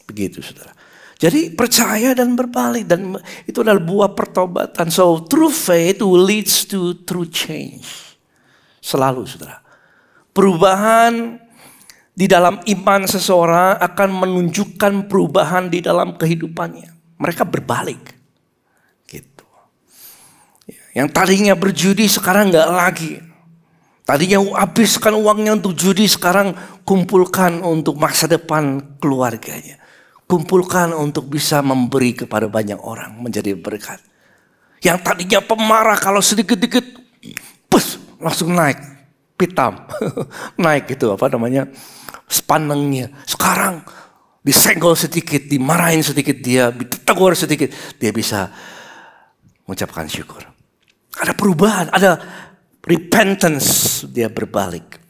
Speaker 4: Begitu saudara. Jadi percaya dan berbalik. Dan itu adalah buah pertobatan. So true faith leads to true change. Selalu saudara. Perubahan di dalam iman seseorang akan menunjukkan perubahan di dalam kehidupannya. Mereka berbalik. Gitu. Yang tadinya berjudi sekarang nggak lagi. Tadinya habiskan uangnya untuk judi, sekarang kumpulkan untuk masa depan keluarganya. Kumpulkan untuk bisa memberi kepada banyak orang, menjadi berkat. Yang tadinya pemarah, kalau sedikit-dikit langsung naik. Pitam. Naik gitu sepanengnya. Sekarang disenggol sedikit, dimarahin sedikit, dia ditegur sedikit, dia bisa mengucapkan syukur. Ada perubahan, ada repentance, dia berbalik.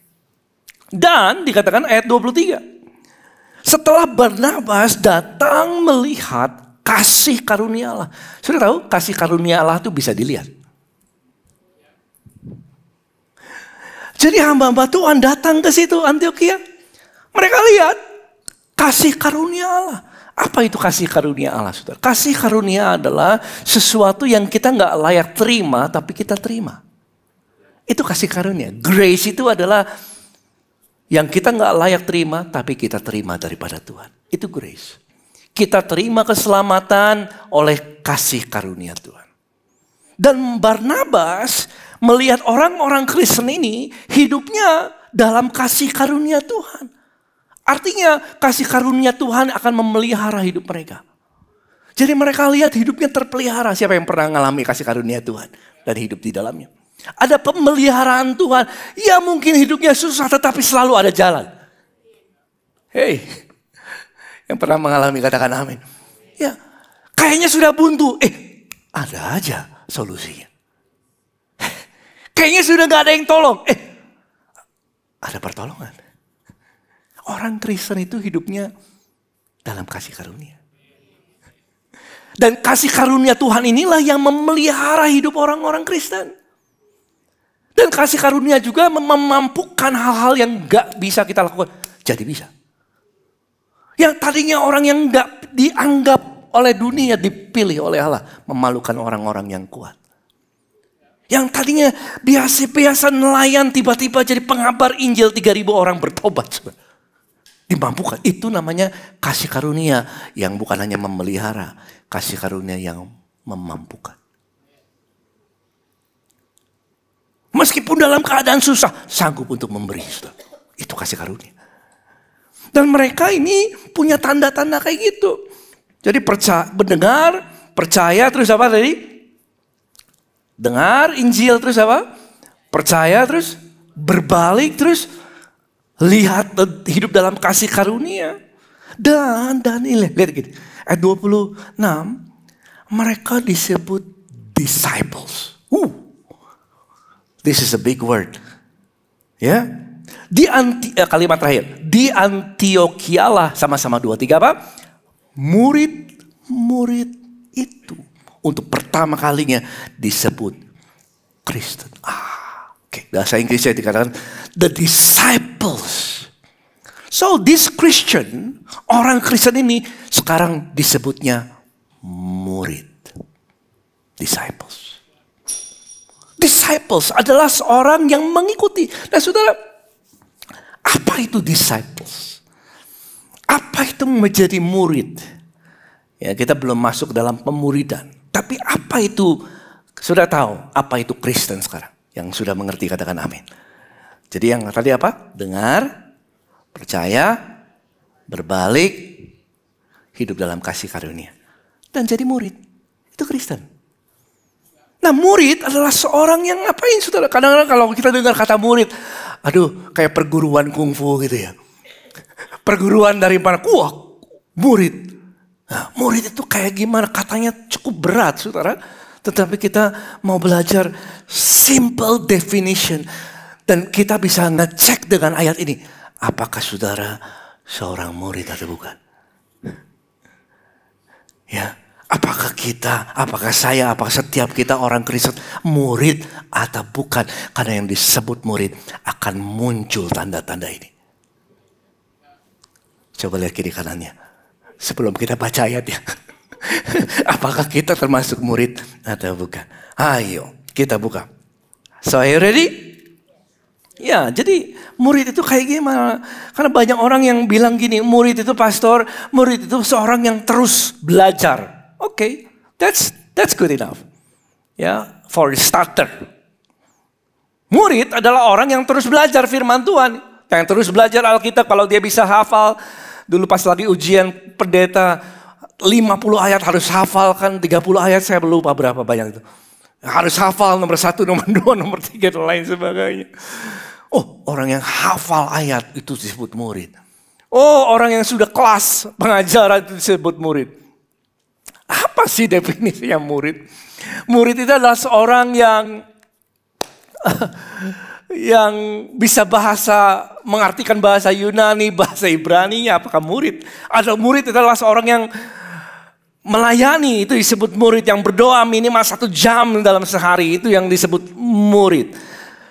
Speaker 4: Dan dikatakan ayat 23. Setelah Barnabas datang melihat kasih karunia Allah. Sudah tahu kasih karunia Allah itu bisa dilihat. Jadi hamba-hamba Tuhan datang ke situ Antioquia. Mereka lihat kasih karunia Allah. Apa itu kasih karunia Allah, saudara? Kasih karunia adalah sesuatu yang kita nggak layak terima, tapi kita terima. Itu kasih karunia. Grace itu adalah yang kita nggak layak terima, tapi kita terima daripada Tuhan. Itu grace. Kita terima keselamatan oleh kasih karunia Tuhan. Dan Barnabas melihat orang-orang Kristen ini hidupnya dalam kasih karunia Tuhan. Artinya kasih karunia Tuhan akan memelihara hidup mereka. Jadi mereka lihat hidupnya terpelihara. Siapa yang pernah mengalami kasih karunia Tuhan dan hidup di dalamnya? Ada pemeliharaan Tuhan. Ya mungkin hidupnya susah tetapi selalu ada jalan. Hei, yang pernah mengalami katakan amin. Ya, kayaknya sudah buntu. Ada aja solusinya. Kayaknya sudah gak ada yang tolong. Ada pertolongan. Orang Kristen itu hidupnya dalam kasih karunia. Dan kasih karunia Tuhan inilah yang memelihara hidup orang-orang Kristen. Dan kasih karunia juga memampukan hal-hal yang gak bisa kita lakukan. Jadi bisa. Yang tadinya orang yang gak dianggap oleh dunia dipilih oleh Allah. Memalukan orang-orang yang kuat. Yang tadinya biasa-biasa nelayan tiba-tiba jadi pengabar Injil 3.000 orang bertobat. Dimampukan. Itu namanya kasih karunia yang bukan hanya memelihara. Kasih karunia yang memampukan. Meskipun dalam keadaan susah, sanggup untuk memberi. Itu kasih karunia. Dan mereka ini punya tanda-tanda kayak gitu. Jadi mendengar, percaya, terus apa tadi? Dengar Injil, terus apa? Percaya, terus berbalik, terus lihat hidup dalam kasih karunia. Dan ini lihat gitu. Ayat 26, mereka disebut disciples. This is a big word. Ya. Kalimat terakhir. Di Antioquia lah sama-sama 2-3 apa? Murid-murid itu untuk pertama kalinya disebut Kristen. Oke, bahasa Inggrisnya dikatakan the disciples. So this Christian, orang Kristen ini sekarang disebutnya murid. Disciples. Disciples adalah seorang yang mengikuti. Nah saudara, apa itu disciples? Apa itu menjadi murid? Ya, kita belum masuk dalam pemuridan. Tapi apa itu, sudah tahu apa itu Kristen sekarang? Yang sudah mengerti katakan amin. Jadi yang tadi apa? Dengar, percaya, berbalik, hidup dalam kasih karunia. Dan jadi murid. Itu Kristen. Nah murid adalah seorang yang ngapain saudara? Kadang-kadang kalau kita dengar kata murid, aduh kayak perguruan kungfu gitu ya. Perguruan dari mana? Wah murid. Nah, murid itu kayak gimana? Katanya cukup berat saudara. Tetapi kita mau belajar simple definition. Dan kita bisa ngecek dengan ayat ini. Apakah saudara seorang murid atau bukan? Ya, apakah kita, apakah saya, apakah setiap kita orang Kristen murid atau bukan? Karena yang disebut murid akan muncul tanda-tanda ini. Coba lihat kiri kanannya. Sebelum kita baca ayatnya. Apakah kita termasuk murid atau bukan? Ayo kita buka. So are you ready? Ya, jadi murid itu kayak gimana? Karena banyak orang yang bilang gini, murid itu pastor, murid itu seorang yang terus belajar. Oke, that's good enough. Ya, for starter. Murid adalah orang yang terus belajar firman Tuhan, yang terus belajar Alkitab. Kalau dia bisa hafal, dulu pas lagi ujian pendeta 50 ayat harus hafal kan, 30 ayat saya lupa berapa banyak itu. Harus hafal nomor 1, nomor 2, nomor 3 dan lain sebagainya. Oh, orang yang hafal ayat itu disebut murid. Oh, orang yang sudah kelas pengajaran itu disebut murid. Apa sih definisinya murid? Murid itu adalah seorang yang bisa mengartikan bahasa Yunani, bahasa Ibrani-nya. Apakah murid? Atau murid itu adalah seorang yang melayani, itu disebut murid. Yang berdoa minimal 1 jam dalam sehari, itu yang disebut murid.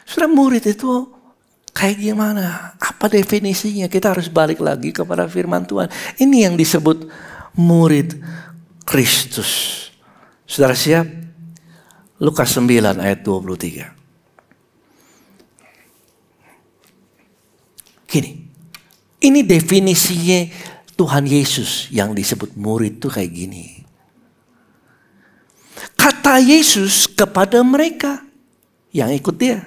Speaker 4: Sudah murid itu kayak gimana? Apa definisinya? Kita harus balik lagi kepada firman Tuhan. Ini yang disebut murid Kristus. Saudara siap? Lukas 9 ayat 23. Gini, ini definisinya Tuhan Yesus yang disebut murid itu kayak gini. Kata Yesus kepada mereka yang ikut dia,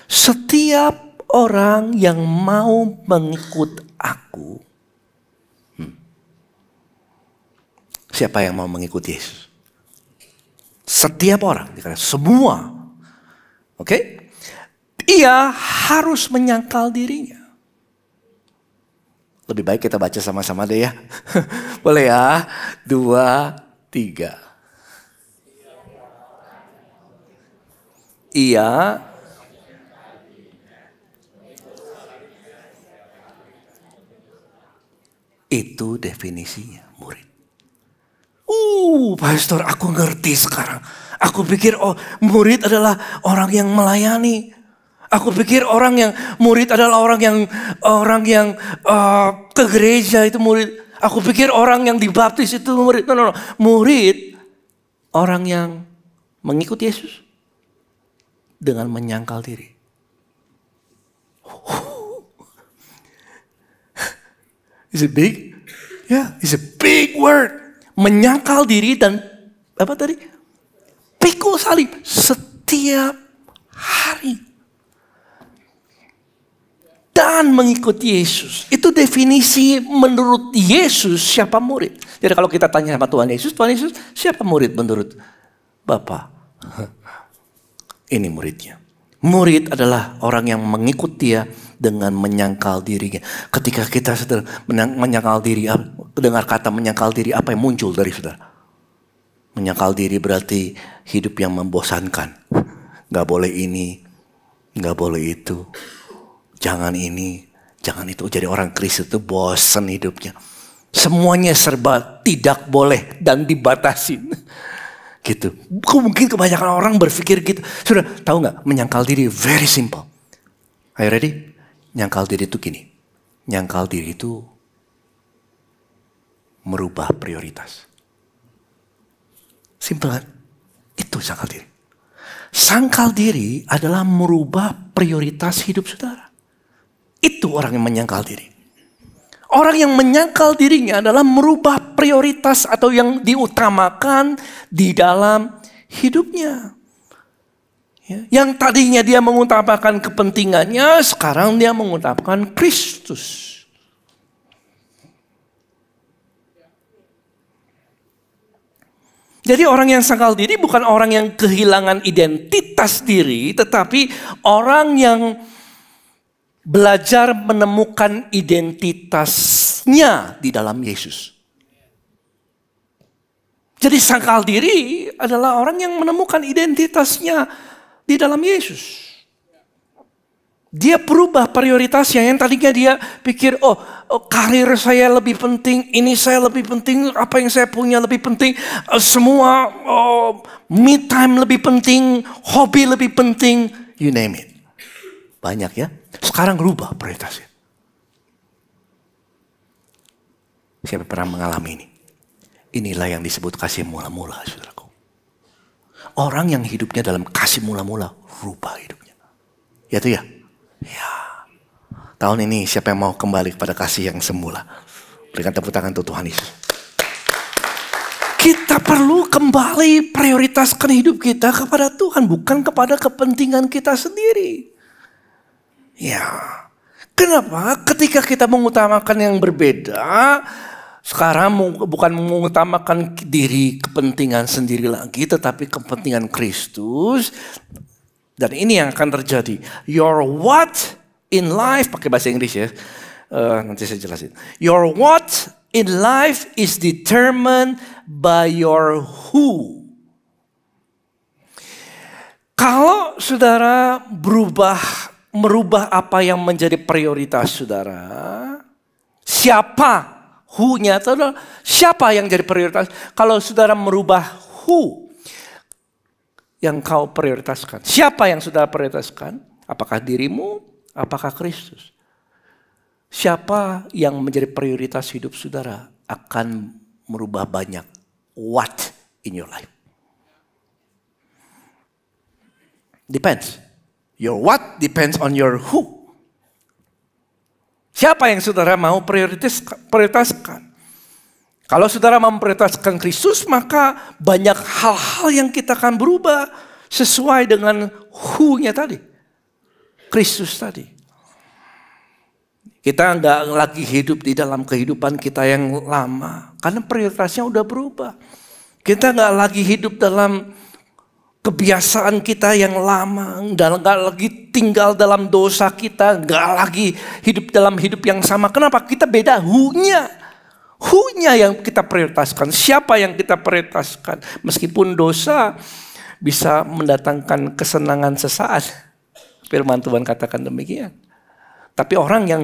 Speaker 4: setiap orang yang mau mengikut aku. Siapa yang mau mengikuti Yesus? Setiap orang, semua. Oke? Ia harus menyangkal dirinya. Lebih baik kita baca sama-sama deh ya. Boleh ya? 2, 3. Ia itu definisinya murid. Pastor, aku ngerti sekarang. Aku pikir murid adalah orang yang melayani. Aku pikir murid adalah orang yang ke gereja itu murid. Aku pikir orang yang dibaptis itu murid. No. Murid orang yang mengikuti Yesus dengan menyangkal diri. Is it big? Yeah, it's a big word. Menyangkal diri dan apa tadi? Pikul salib setiap hari. Dan mengikuti Yesus. Itu definisi menurut Yesus siapa murid. Jadi kalau kita tanya sama Tuhan Yesus siapa murid menurut Bapa? Ini muridnya. Murid adalah orang yang mengikut dia dengan menyangkal dirinya. Ketika kita sedang menyangkal diri, dengar kata menyangkal diri, apa yang muncul dari saudara? Menyangkal diri berarti hidup yang membosankan. Gak boleh ini, gak boleh itu. Jangan ini, jangan itu. Jadi orang Kristen itu bosan hidupnya. Semuanya serba tidak boleh dan dibatasin. Gitu. Mungkin kebanyakan orang berpikir gitu. Sudah tahu nggak? Menyangkal diri very simple. Are you ready? Nyangkal diri itu gini. Nyangkal diri itu merubah prioritas. Simple kan? Itu sangkal diri. Sangkal diri adalah merubah prioritas hidup saudara. Itu orang yang menyangkal diri. Orang yang menyangkal dirinya adalah merubah prioritas atau yang diutamakan di dalam hidupnya. Yang tadinya dia mengutamakan kepentingannya, sekarang dia mengutamakan Kristus. Jadi orang yang sangkal diri bukan orang yang kehilangan identitas diri, tetapi orang yang belajar menemukan identitasnya di dalam Yesus. Jadi sangkal diri adalah orang yang menemukan identitasnya di dalam Yesus. Dia berubah prioritasnya. Yang tadinya dia pikir, karir saya lebih penting, ini saya lebih penting, apa yang saya punya lebih penting, semua me time lebih penting, hobi lebih penting, you name it. Banyak ya. Sekarang rubah prioritasnya. Siapa pernah mengalami ini? Inilah yang disebut kasih mula-mula, saudaraku. Orang yang hidupnya dalam kasih mula-mula, rubah hidupnya. Ya itu ya? Ya. Tahun ini siapa yang mau kembali kepada kasih yang semula? Berikan tepuk tangan untuk Tuhan Yesus. Kita perlu kembali prioritaskan hidup kita kepada Tuhan, bukan kepada kepentingan kita sendiri. Ya, kenapa? Ketika kita mengutamakan yang berbeda, sekarang bukan mengutamakan diri kepentingan sendiri lagi, tetapi kepentingan Kristus. Dan ini yang akan terjadi. Your what in life, pakai bahasa Inggris ya, nanti saya jelasin. Your what in life is determined by your who. Kalau saudara merubah apa yang menjadi prioritas saudara, siapa who-nya itu adalah siapa yang jadi prioritas. Kalau saudara merubah who yang kau prioritaskan, siapa yang saudara prioritaskan? Apakah dirimu? Apakah Kristus? Siapa yang menjadi prioritas hidup saudara akan merubah banyak what in your life. Depends. Your what depends on your who. Siapa yang saudara mau prioritaskan? Kalau saudara memprioritaskan Kristus, maka banyak hal-hal yang kita akan berubah sesuai dengan who-nya tadi. Kristus tadi. Kita nggak lagi hidup di dalam kehidupan kita yang lama. Karena prioritasnya udah berubah. Kita nggak lagi hidup dalam kebiasaan kita yang lama, nggak lagi tinggal dalam dosa kita, nggak lagi hidup dalam hidup yang sama. Kenapa? Kita beda who-nya yang kita prioritaskan. Siapa yang kita prioritaskan? Meskipun dosa bisa mendatangkan kesenangan sesaat. Firman Tuhan katakan demikian. Tapi orang yang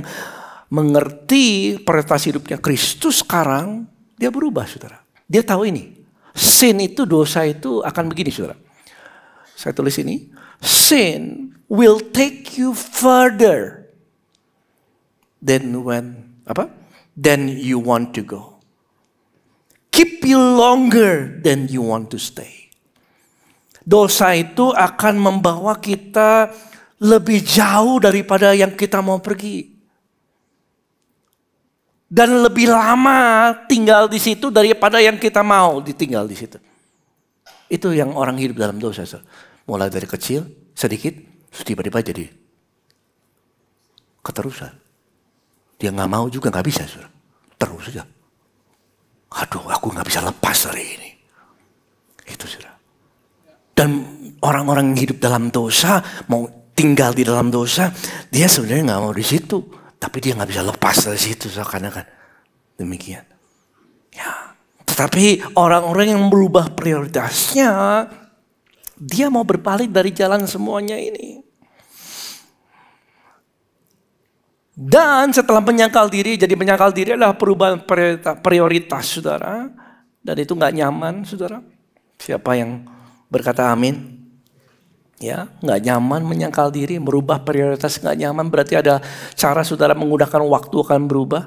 Speaker 4: mengerti prioritas hidupnya Kristus sekarang, dia berubah, saudara. Dia tahu ini. Sin itu, dosa itu akan begini, saudara. Saya tulis ini. Sin will take you further than you want to go. Keep you longer than you want to stay. Dosa itu akan membawa kita lebih jauh daripada yang kita mau pergi. Dan lebih lama tinggal di situ daripada yang kita mau ditinggal di situ. Itu yang orang hidup dalam dosa. Mulai dari kecil, sedikit, tiba-tiba jadi keterusan. Dia gak mau juga gak bisa. Terus saja. Aduh, aku gak bisa lepas dari ini. Itu sudah. Dan orang-orang yang hidup dalam dosa, mau tinggal di dalam dosa, dia sebenarnya nggak mau di situ, tapi dia nggak bisa lepas dari situ, seakan-akan demikian. Ya, tetapi orang-orang yang berubah prioritasnya, dia mau berpaling dari jalan semuanya ini. Dan setelah menyangkal diri, jadi menyangkal diri adalah perubahan prioritas, saudara, dan itu nggak nyaman, saudara. Siapa yang berkata amin? Ya, nggak nyaman menyangkal diri, merubah prioritas nggak nyaman, berarti ada cara saudara menggunakan waktu akan berubah.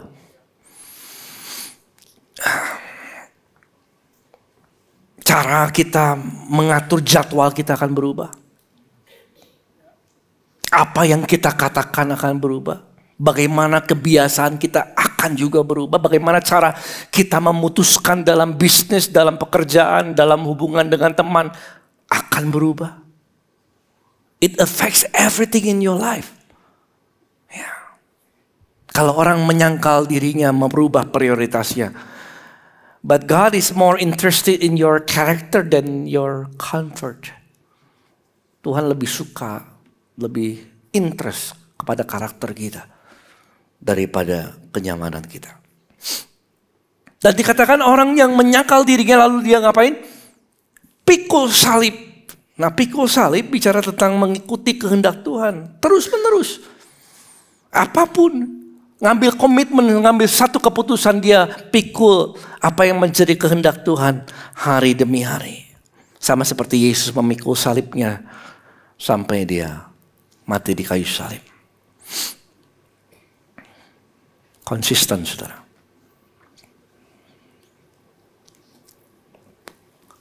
Speaker 4: Cara kita mengatur jadwal kita akan berubah. Apa yang kita katakan akan berubah. Bagaimana kebiasaan kita akan juga berubah. Bagaimana cara kita memutuskan dalam bisnis, dalam pekerjaan, dalam hubungan dengan teman akan berubah. It affects everything in your life. Ya. Kalau orang menyangkal dirinya, merubah prioritasnya. But God is more interested in your character than your comfort. Tuhan lebih suka, lebih interest kepada karakter kita daripada kenyamanan kita. Dan dikatakan orang yang menyangkal dirinya lalu dia ngapain? Pikul salib. Nah, pikul salib bicara tentang mengikuti kehendak Tuhan. Terus menerus. Apapun. Ngambil komitmen, ngambil satu keputusan dia pikul apa yang menjadi kehendak Tuhan hari demi hari. Sama seperti Yesus memikul salibnya sampai dia mati di kayu salib. Konsisten, saudara.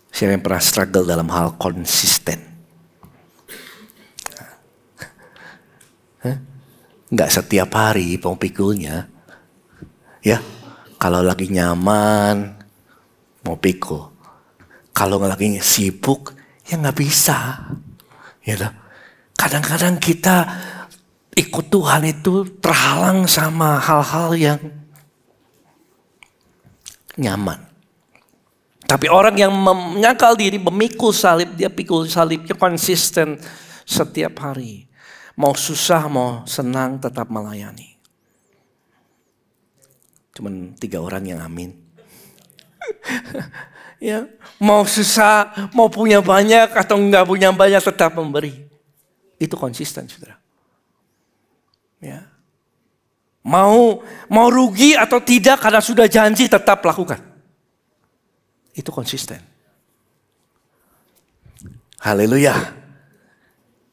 Speaker 4: Siapa yang pernah struggle dalam hal konsisten? Nggak setiap hari mau pikulnya. Ya, kalau lagi nyaman mau pikul. Kalau lagi sibuk ya nggak bisa. Gitu. Kadang-kadang kita ikut Tuhan itu terhalang sama hal-hal yang nyaman. Tapi orang yang menyangkal diri, memikul salib, dia pikul salibnya konsisten setiap hari. Mau susah, mau senang, tetap melayani. Cuman 3 orang yang amin. Ya, mau susah, mau punya banyak atau enggak punya banyak, tetap memberi. Itu konsisten, saudara. Ya. Mau rugi atau tidak karena sudah janji, tetap lakukan. Itu konsisten. Haleluya.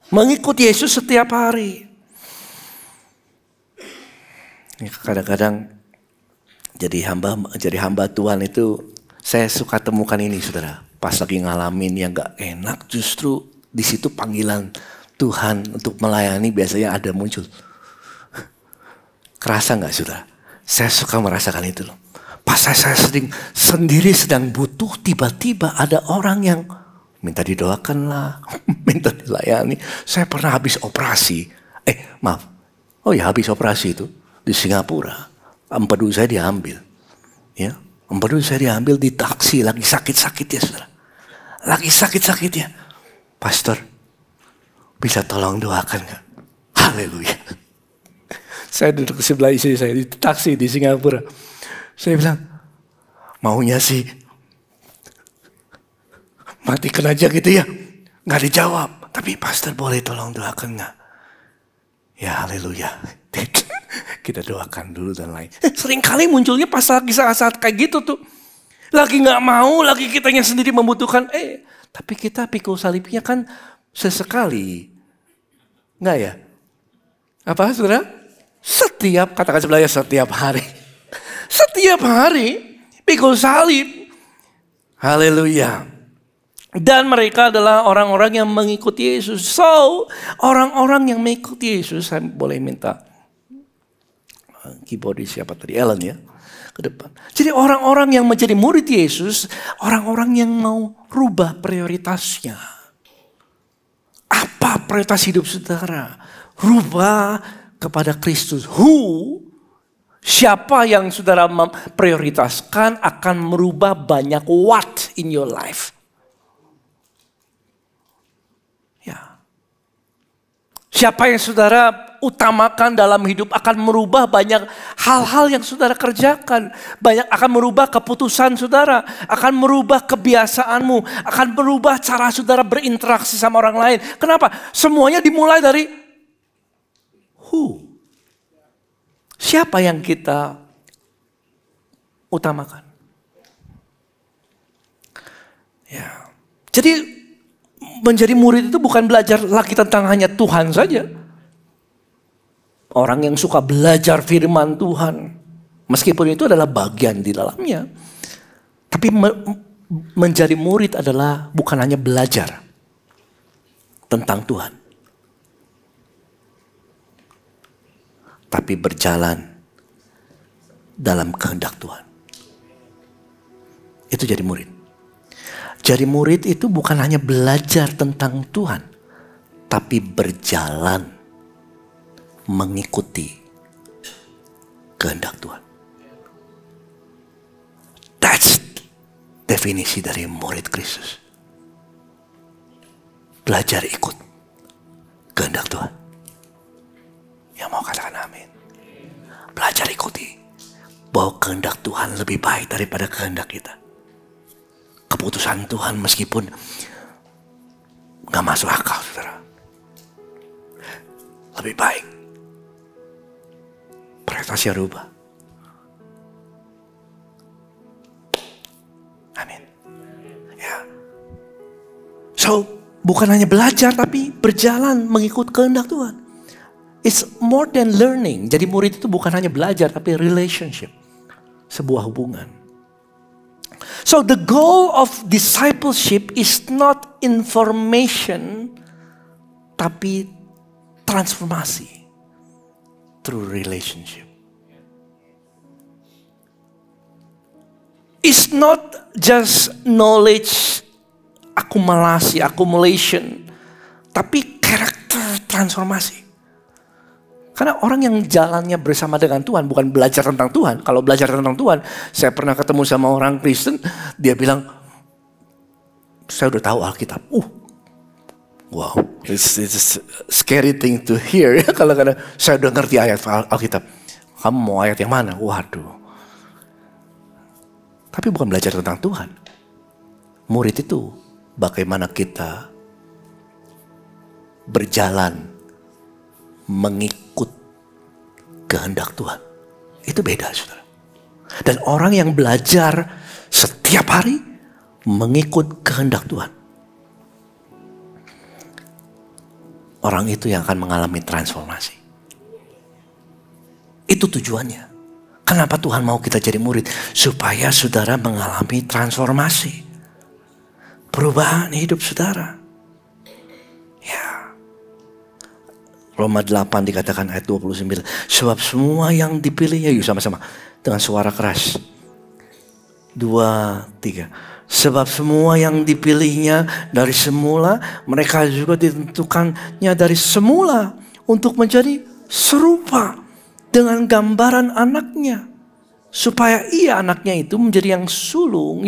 Speaker 4: Mengikuti Yesus setiap hari. Kadang-kadang jadi hamba Tuhan itu saya suka temukan ini, saudara. Pas lagi ngalamin yang gak enak, justru di situ panggilan Tuhan untuk melayani biasanya ada muncul. Kerasa gak, saudara? Saya suka merasakan itu loh. Pas saya sendiri sedang butuh, tiba-tiba ada orang yang minta didoakan lah, minta dilayani. Saya pernah habis operasi. Habis operasi itu di Singapura. Empedu saya diambil. Ya, empedu saya diambil di taksi, lagi sakit-sakit ya, saudara. Lagi sakit-sakit ya. Pastor, bisa tolong doakan gak? Haleluya. Saya duduk sebelah istri saya di taksi di Singapura. Saya bilang, maunya sih matikan aja gitu ya. Gak dijawab. Tapi pastor boleh tolong doakan gak? Ya haleluya. Kita doakan dulu dan lain. Sering kali munculnya pas lagi saat-saat kayak gitu tuh. Lagi gak mau, lagi kitanya sendiri membutuhkan. Tapi kita pikul salibnya kan sesekali. Enggak ya? Apa saudara? Katakan sebelahnya setiap hari. Setiap hari pikul salib. Haleluya. Dan mereka adalah orang-orang yang mengikuti Yesus. So, orang-orang yang mengikuti Yesus, saya boleh minta keyboard siapa tadi? Ellen ya, ke depan. Jadi orang-orang yang menjadi murid Yesus, orang-orang yang mau rubah prioritasnya. Apa prioritas hidup saudara? Rubah kepada Kristus. Siapa yang saudara memprioritaskan akan merubah banyak what in your life. Siapa yang saudara utamakan dalam hidup akan merubah banyak hal-hal yang saudara kerjakan. Akan merubah keputusan saudara. Akan merubah kebiasaanmu. Akan merubah cara saudara berinteraksi sama orang lain. Kenapa? Semuanya dimulai dari who. Siapa yang kita utamakan? Ya. Jadi menjadi murid itu bukan belajar lagi tentang hanya Tuhan saja. Orang yang suka belajar firman Tuhan, meskipun itu adalah bagian di dalamnya. Tapi menjadi murid adalah bukan hanya belajar tentang Tuhan, tapi berjalan dalam kehendak Tuhan. Itu jadi murid. Jadi murid itu bukan hanya belajar tentang Tuhan, tapi berjalan mengikuti kehendak Tuhan. That's definisi dari murid Kristus. Belajar ikut kehendak Tuhan. Yang mau katakan amin. Belajar ikuti bahwa kehendak Tuhan lebih baik daripada kehendak kita. Keputusan Tuhan meskipun gak masuk akal, saudara, lebih baik. Prioritasnya rubah. Amin. Ya. So, bukan hanya belajar tapi berjalan mengikut kehendak Tuhan. It's more than learning. Jadi murid itu bukan hanya belajar tapi relationship. Sebuah hubungan. So the goal of discipleship is not information tapi transformasi through relationship. It's not just knowledge accumulation, tapi karakter transformasi. Karena orang yang jalannya bersama dengan Tuhan bukan belajar tentang Tuhan. Kalau belajar tentang Tuhan, saya pernah ketemu sama orang Kristen, dia bilang, saya udah tahu Alkitab. Wow, it's a scary thing to hear. Kalau saya udah ngerti ayat Alkitab, kamu mau ayat yang mana? Waduh. Tapi bukan belajar tentang Tuhan. Murid itu bagaimana kita berjalan mengikut kehendak Tuhan. Itu beda, saudara. Dan orang yang belajar setiap hari mengikut kehendak Tuhan, orang itu yang akan mengalami transformasi. Itu tujuannya. Kenapa Tuhan mau kita jadi murid? Supaya saudara mengalami transformasi. Perubahan hidup saudara. Ya. Roma 8 dikatakan ayat 29. Sebab semua yang dipilihnya, yuk sama-sama dengan suara keras. 2, 3. Sebab semua yang dipilihnya dari semula, mereka juga ditentukannya dari semula untuk menjadi serupa dengan gambaran anaknya. Supaya ia anaknya itu menjadi yang sulung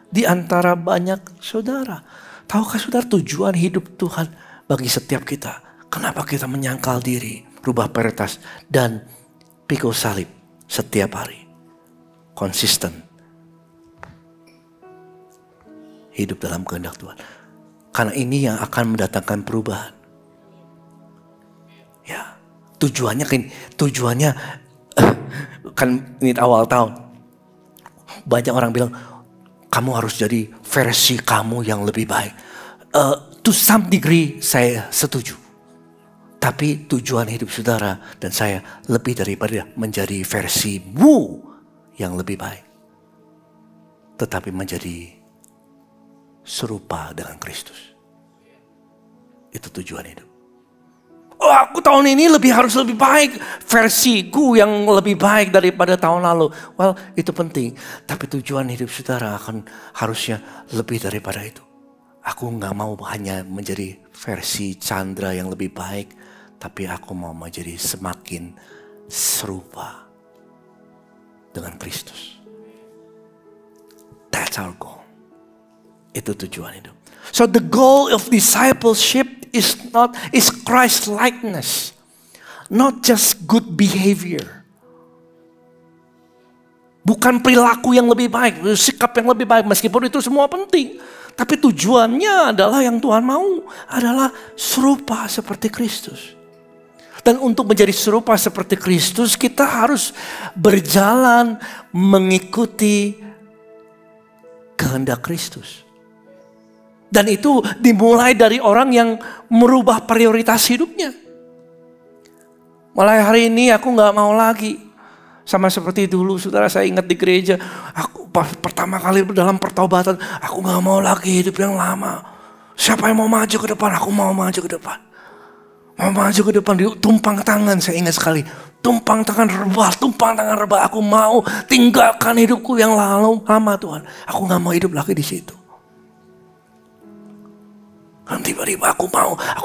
Speaker 4: di antara banyak saudara. Tahukah saudara tujuan hidup Tuhan bagi setiap kita? Kenapa kita menyangkal diri, rubah prioritas, dan pikul salib setiap hari? Konsisten. Hidup dalam kehendak Tuhan. Karena ini yang akan mendatangkan perubahan. Ya, tujuannya kan ini awal tahun. Banyak orang bilang, kamu harus jadi versi kamu yang lebih baik. To some degree saya setuju. Tapi tujuan hidup saudara dan saya lebih daripada menjadi versimu yang lebih baik. Tetapi menjadi serupa dengan Kristus. Itu tujuan hidup. Oh, aku tahun ini harus lebih baik. Versiku yang lebih baik daripada tahun lalu. Well, itu penting. Tapi tujuan hidup saudara harusnya lebih daripada itu. Aku gak mau hanya menjadi versi Chandra yang lebih baik. Tapi aku mau menjadi semakin serupa dengan Kristus. That's our goal. Itu tujuan hidup. So the goal of discipleship is Christ likeness. Not just good behavior. Bukan perilaku yang lebih baik, sikap yang lebih baik, meskipun itu semua penting. Tapi tujuannya adalah yang Tuhan mau adalah serupa seperti Kristus. Dan untuk menjadi serupa seperti Kristus, kita harus berjalan mengikuti kehendak Kristus. Dan itu dimulai dari orang yang merubah prioritas hidupnya. Mulai hari ini aku gak mau lagi. Sama seperti dulu, saudara, saya ingat di gereja. Aku pertama kali dalam pertobatan, aku gak mau lagi hidup yang lama. Siapa yang mau maju ke depan? Aku mau maju ke depan. Mau maju ke depan, tumpang tangan, saya ingat sekali. Tumpang tangan rebah. Aku mau tinggalkan hidupku yang lama, Tuhan. Aku gak mau hidup lagi di situ. Dan tiba-tiba aku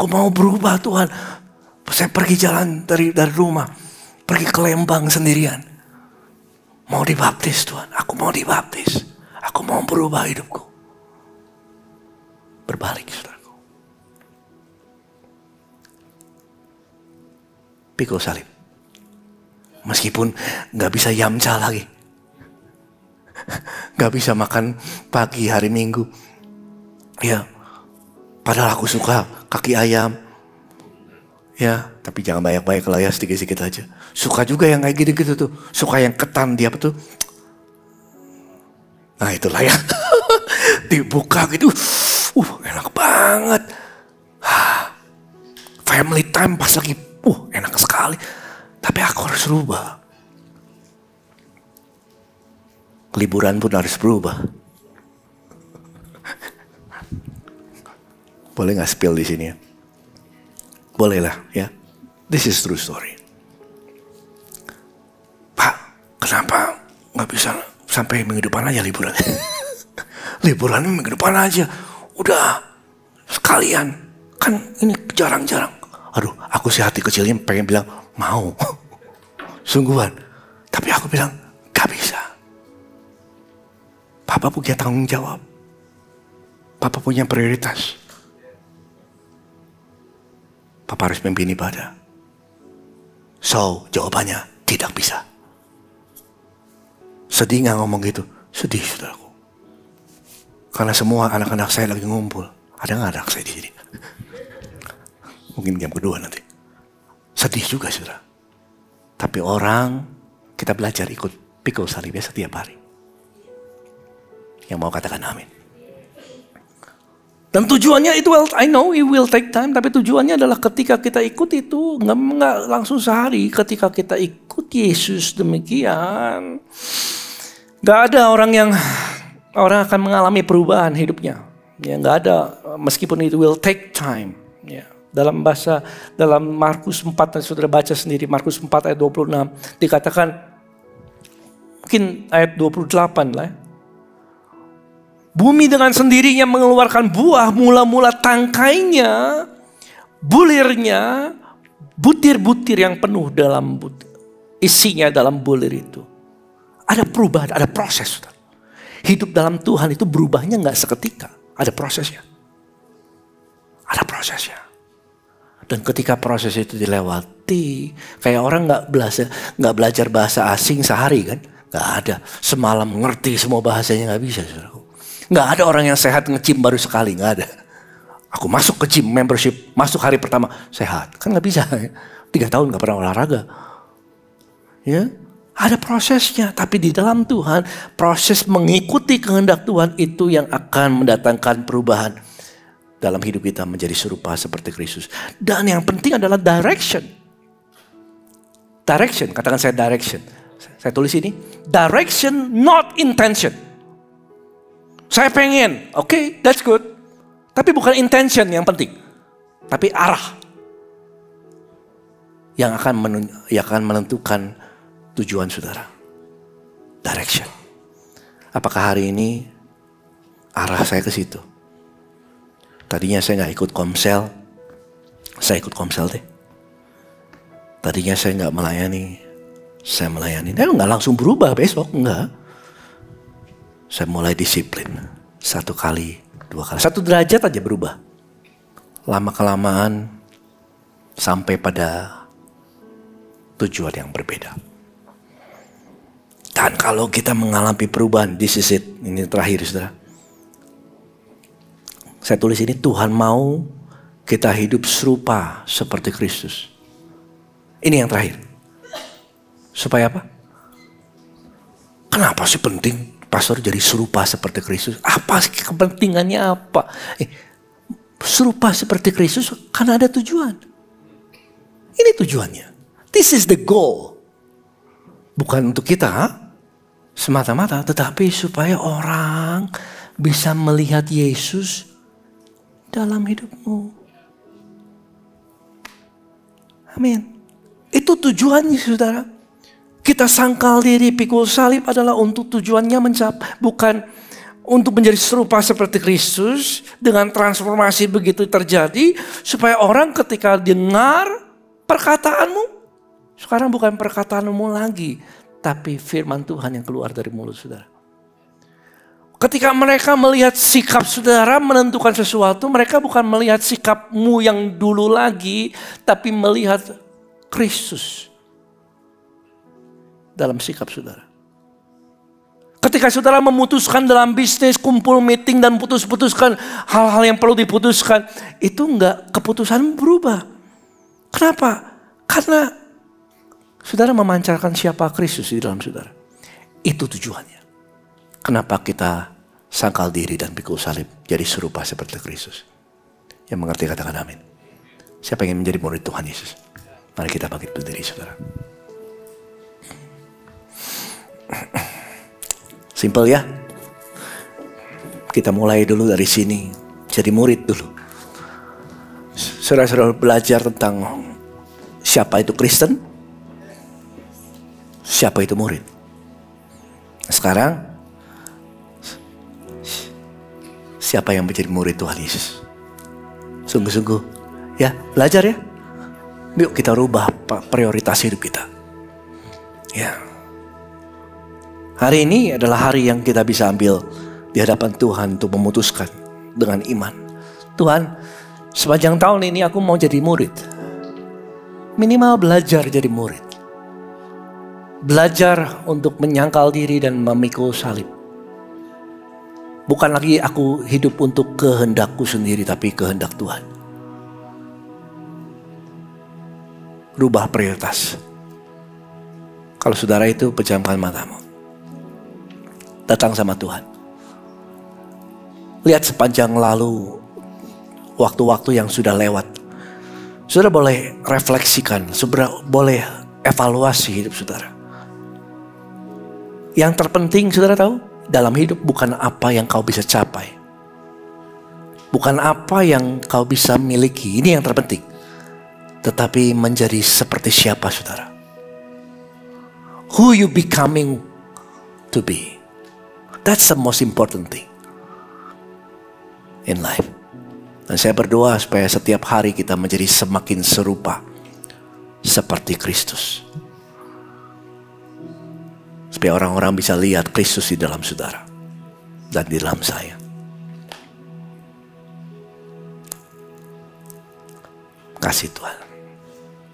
Speaker 4: mau berubah, Tuhan. Saya pergi jalan dari rumah, pergi ke Lembang sendirian. Mau dibaptis, Tuhan. Aku mau dibaptis. Aku mau berubah hidupku. Berbalik, saudaraku. Pikul salib. Meskipun gak bisa yamca lagi. Gak bisa makan pagi hari Minggu. Ya, padahal aku suka kaki ayam. Ya, tapi jangan banyak-banyak lah ya, sedikit-sedikit aja. Suka juga yang kayak gitu-gitu tuh. Suka yang ketan dia apa tuh. Nah itulah ya. Dibuka gitu. Enak banget. Family time pas lagi. Enak sekali. Tapi aku harus berubah. Liburan pun harus berubah. Boleh gak spill di sini ya? Boleh lah ya. This is true story. Pak, kenapa gak bisa sampai minggu depan aja liburan? Liburan minggu depan aja. Udah sekalian. Kan ini jarang-jarang. Aduh, aku sih hati kecilnya pengen bilang mau. Sungguhan. Tapi aku bilang gak bisa. Papa punya tanggung jawab. Papa punya prioritas. Papa harus memimpin ibadah. So, jawabannya tidak bisa. Sedih gak ngomong gitu? Sedih, saudaraku. Karena semua anak-anak saya lagi ngumpul. Ada gak anak saya di sini? Mungkin jam kedua nanti. Sedih juga, saudara. Tapi kita belajar ikut pikul salibnya setiap hari. Yang mau katakan amin. Dan tujuannya itu, I know it will take time, tapi tujuannya adalah ketika kita ikut itu nggak langsung sehari. Ketika kita ikut Yesus demikian, nggak ada orang akan mengalami perubahan hidupnya. Ya, nggak ada, meskipun it will take time. Ya, dalam Markus 4, saudara baca sendiri, Markus 4 ayat 26 dikatakan, mungkin ayat 28 lah. Bumi dengan sendirinya mengeluarkan buah, mula-mula tangkainya, bulirnya, butir-butir yang penuh dalam isinya dalam bulir itu. Ada perubahan, ada proses. Hidup dalam Tuhan itu berubahnya gak seketika, ada prosesnya. Ada prosesnya. Dan ketika proses itu dilewati, kayak orang gak belajar bahasa asing sehari kan. Gak ada, semalam ngerti semua bahasanya, gak bisa, saudaraku. Gak ada orang yang sehat nge-gym baru sekali, gak ada. Aku masuk ke gym membership, masuk hari pertama sehat, kan gak bisa. 3 tahun gak pernah olahraga. Ya, ada prosesnya, tapi di dalam Tuhan, proses mengikuti kehendak Tuhan itu yang akan mendatangkan perubahan dalam hidup kita menjadi serupa seperti Kristus. Dan yang penting adalah direction. Direction, katakan saya direction. Saya tulis ini, direction not intention. Saya pengen, oke, that's good. Tapi bukan intention yang penting. Tapi arah. Yang akan menentukan tujuan saudara. Direction. Apakah hari ini arah saya ke situ? Tadinya saya gak ikut komsel. Saya ikut komsel deh. Tadinya saya gak melayani. Saya melayani. Gak langsung berubah besok, enggak. Saya mulai disiplin. 1 kali, 2 kali. 1 derajat aja berubah. Lama-kelamaan sampai pada tujuan yang berbeda. Dan kalau kita mengalami perubahan, this is it. Ini terakhir, saudara. Saya tulis ini, Tuhan mau kita hidup serupa seperti Kristus. Ini yang terakhir. Supaya apa? Kenapa sih penting pastor jadi serupa seperti Kristus. Apa sih kepentingannya apa? Serupa seperti Kristus karena ada tujuan. Ini tujuannya. This is the goal. Bukan untuk kita semata-mata, tetapi supaya orang bisa melihat Yesus dalam hidupmu. Amin. Itu tujuannya, saudara. Kita sangkal diri, pikul salib adalah untuk tujuannya mencapai, bukan untuk menjadi serupa seperti Kristus. Dengan transformasi begitu terjadi, supaya orang ketika dengar perkataanmu, sekarang bukan perkataanmu lagi, tapi firman Tuhan yang keluar dari mulut saudara. Ketika mereka melihat sikap saudara menentukan sesuatu, mereka bukan melihat sikapmu yang dulu lagi, tapi melihat Kristus dalam sikap saudara. Ketika saudara memutuskan dalam bisnis, kumpul meeting dan putuskan hal-hal yang perlu diputuskan, itu enggak, keputusan berubah. Kenapa? Karena saudara memancarkan siapa Kristus di dalam saudara. Itu tujuannya. Kenapa kita sangkal diri dan pikul salib jadi serupa seperti Kristus? Yang mengerti katakan amin. Siapa yang ingin menjadi murid Tuhan Yesus? Mari kita bangkit berdiri saudara. Simple ya. Kita mulai dulu dari sini. Jadi murid dulu. Saudara-saudara belajar tentang siapa itu Kristen, siapa itu murid. Sekarang, siapa yang menjadi murid Tuhan Yesus? Sungguh-sungguh ya, belajar ya. Yuk kita rubah prioritas hidup kita. Ya. Hari ini adalah hari yang kita bisa ambil di hadapan Tuhan untuk memutuskan dengan iman. Tuhan, sepanjang tahun ini aku mau jadi murid. Minimal belajar jadi murid. Belajar untuk menyangkal diri dan memikul salib. Bukan lagi aku hidup untuk kehendakku sendiri, tapi kehendak Tuhan. Rubah prioritas. Kalau saudara itu pejamkan matamu. Datang sama Tuhan. Lihat sepanjang lalu, waktu-waktu yang sudah lewat. Saudara boleh refleksikan, saudara boleh evaluasi hidup saudara. Yang terpenting saudara tahu, dalam hidup bukan apa yang kau bisa capai. Bukan apa yang kau bisa miliki, ini yang terpenting. Tetapi menjadi seperti siapa saudara. Who you becoming to be. That's the most important thing in life. Dan saya berdoa supaya setiap hari kita menjadi semakin serupa seperti Kristus. Supaya orang-orang bisa lihat Kristus di dalam saudara dan di dalam saya. Kasih Tuhan.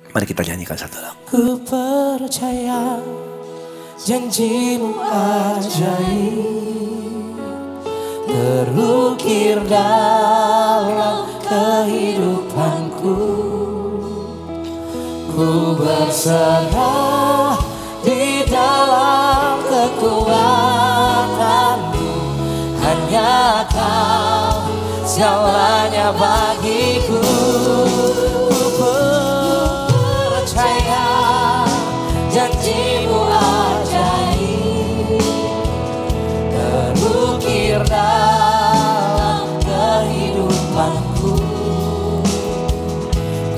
Speaker 4: Mari kita nyanyikan satu lagu.
Speaker 2: Ku percaya janjimu ajaib, terukir dalam kehidupanku. Ku berserah di dalam kekuatanmu. Hanya Kau segalanya bagiku. Ku percaya janjimu ajaib, terukir dalam kehidupanku.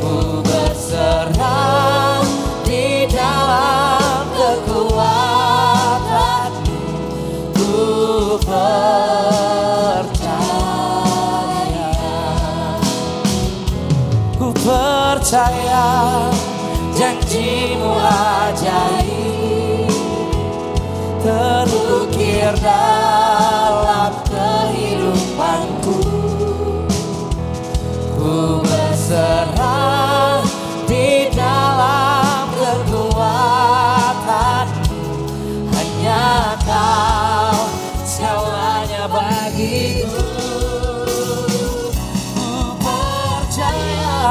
Speaker 2: Ku berserah di dalam kekuatanmu. Ku percaya janjimu ajaib, terukir dalam kehidupanku. Ku berserah di dalam kekuatanmu. Hanya Kau segalanya bagiku. Ku percaya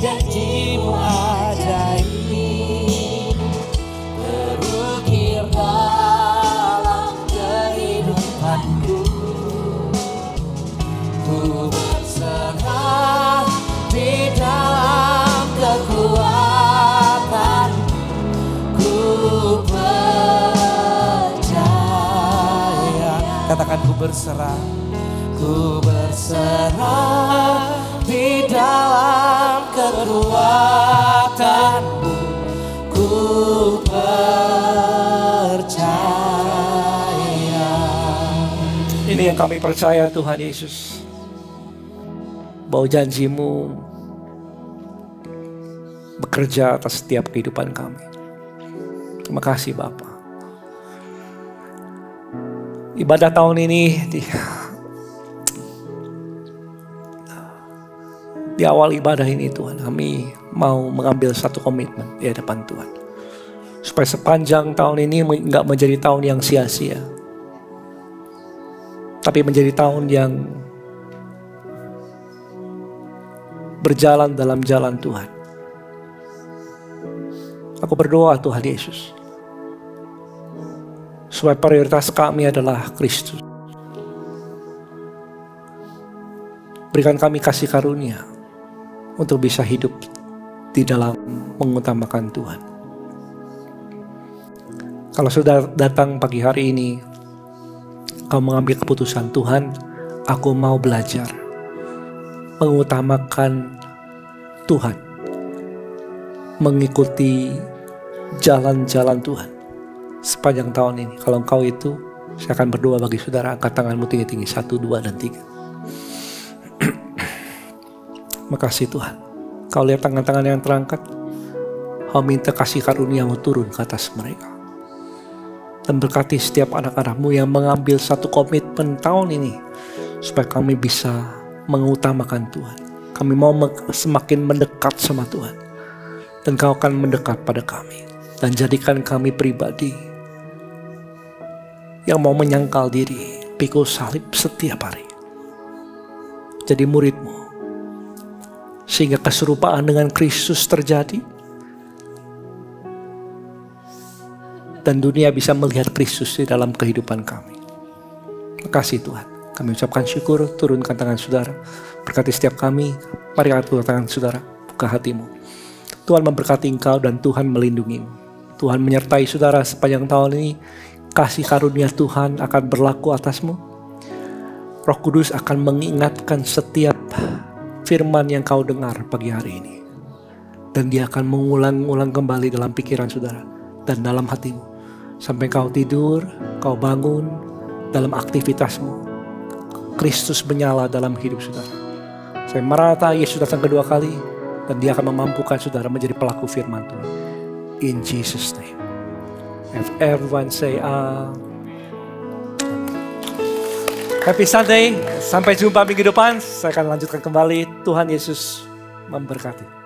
Speaker 2: janjimu ajaib, terukir dalam kehidupanku.
Speaker 1: berserah. Ku berserah di dalam kekuatan-Mu. Ku percaya.
Speaker 7: Ini yang kami percaya Tuhan Yesus, bahwa janji-Mu bekerja atas setiap kehidupan kami. Terima kasih Bapa. Ibadah tahun ini di awal ibadah ini Tuhan, kami mau mengambil satu komitmen di hadapan Tuhan, supaya sepanjang tahun ini nggak menjadi tahun yang sia-sia, tapi menjadi tahun yang berjalan dalam jalan Tuhan. Aku berdoa Tuhan Yesus, supaya prioritas kami adalah Kristus. Berikan kami kasih karunia untuk bisa hidup di dalam mengutamakan Tuhan. Kalau sudah datang pagi hari ini, kau mengambil keputusan, Tuhan, aku mau belajar mengutamakan Tuhan, mengikuti jalan-jalan Tuhan sepanjang tahun ini. Kalau engkau itu, saya akan berdoa bagi saudara. Angkat tanganmu tinggi-tinggi, 1, 2, dan 3. Makasih Tuhan, kau lihat tangan-tangan yang terangkat. Kau minta kasih karunia-Mu turun ke atas mereka. Dan berkati setiap anak-anak-Mu yang mengambil satu komitmen tahun ini, supaya kami bisa mengutamakan Tuhan. Kami mau semakin mendekat sama Tuhan, dan Kau akan mendekat pada kami. Dan jadikan kami pribadi yang mau menyangkal diri, pikul salib setiap hari. Jadi murid-Mu, sehingga keserupaan dengan Kristus terjadi, dan dunia bisa melihat Kristus di dalam kehidupan kami. Terima kasih Tuhan. Kami ucapkan syukur. Turunkan tangan saudara, berkati setiap kami. Mari angkat tangan saudara, buka hatimu. Tuhan memberkati engkau dan Tuhan melindungimu. Tuhan menyertai saudara sepanjang tahun ini. Kasih karunia Tuhan akan berlaku atasmu. Roh Kudus akan mengingatkan setiap firman yang kau dengar pagi hari ini, dan dia akan mengulang-ulang kembali dalam pikiran saudara dan dalam hatimu, sampai kau tidur, kau bangun, dalam aktivitasmu Kristus menyala dalam hidup saudara. Saya merata Yesus datang kedua kali, dan dia akan memampukan saudara menjadi pelaku firman Tuhan. In Jesus' name. If everyone say Happy Sunday. Sampai jumpa minggu depan. Saya akan lanjutkan kembali. Tuhan Yesus memberkati.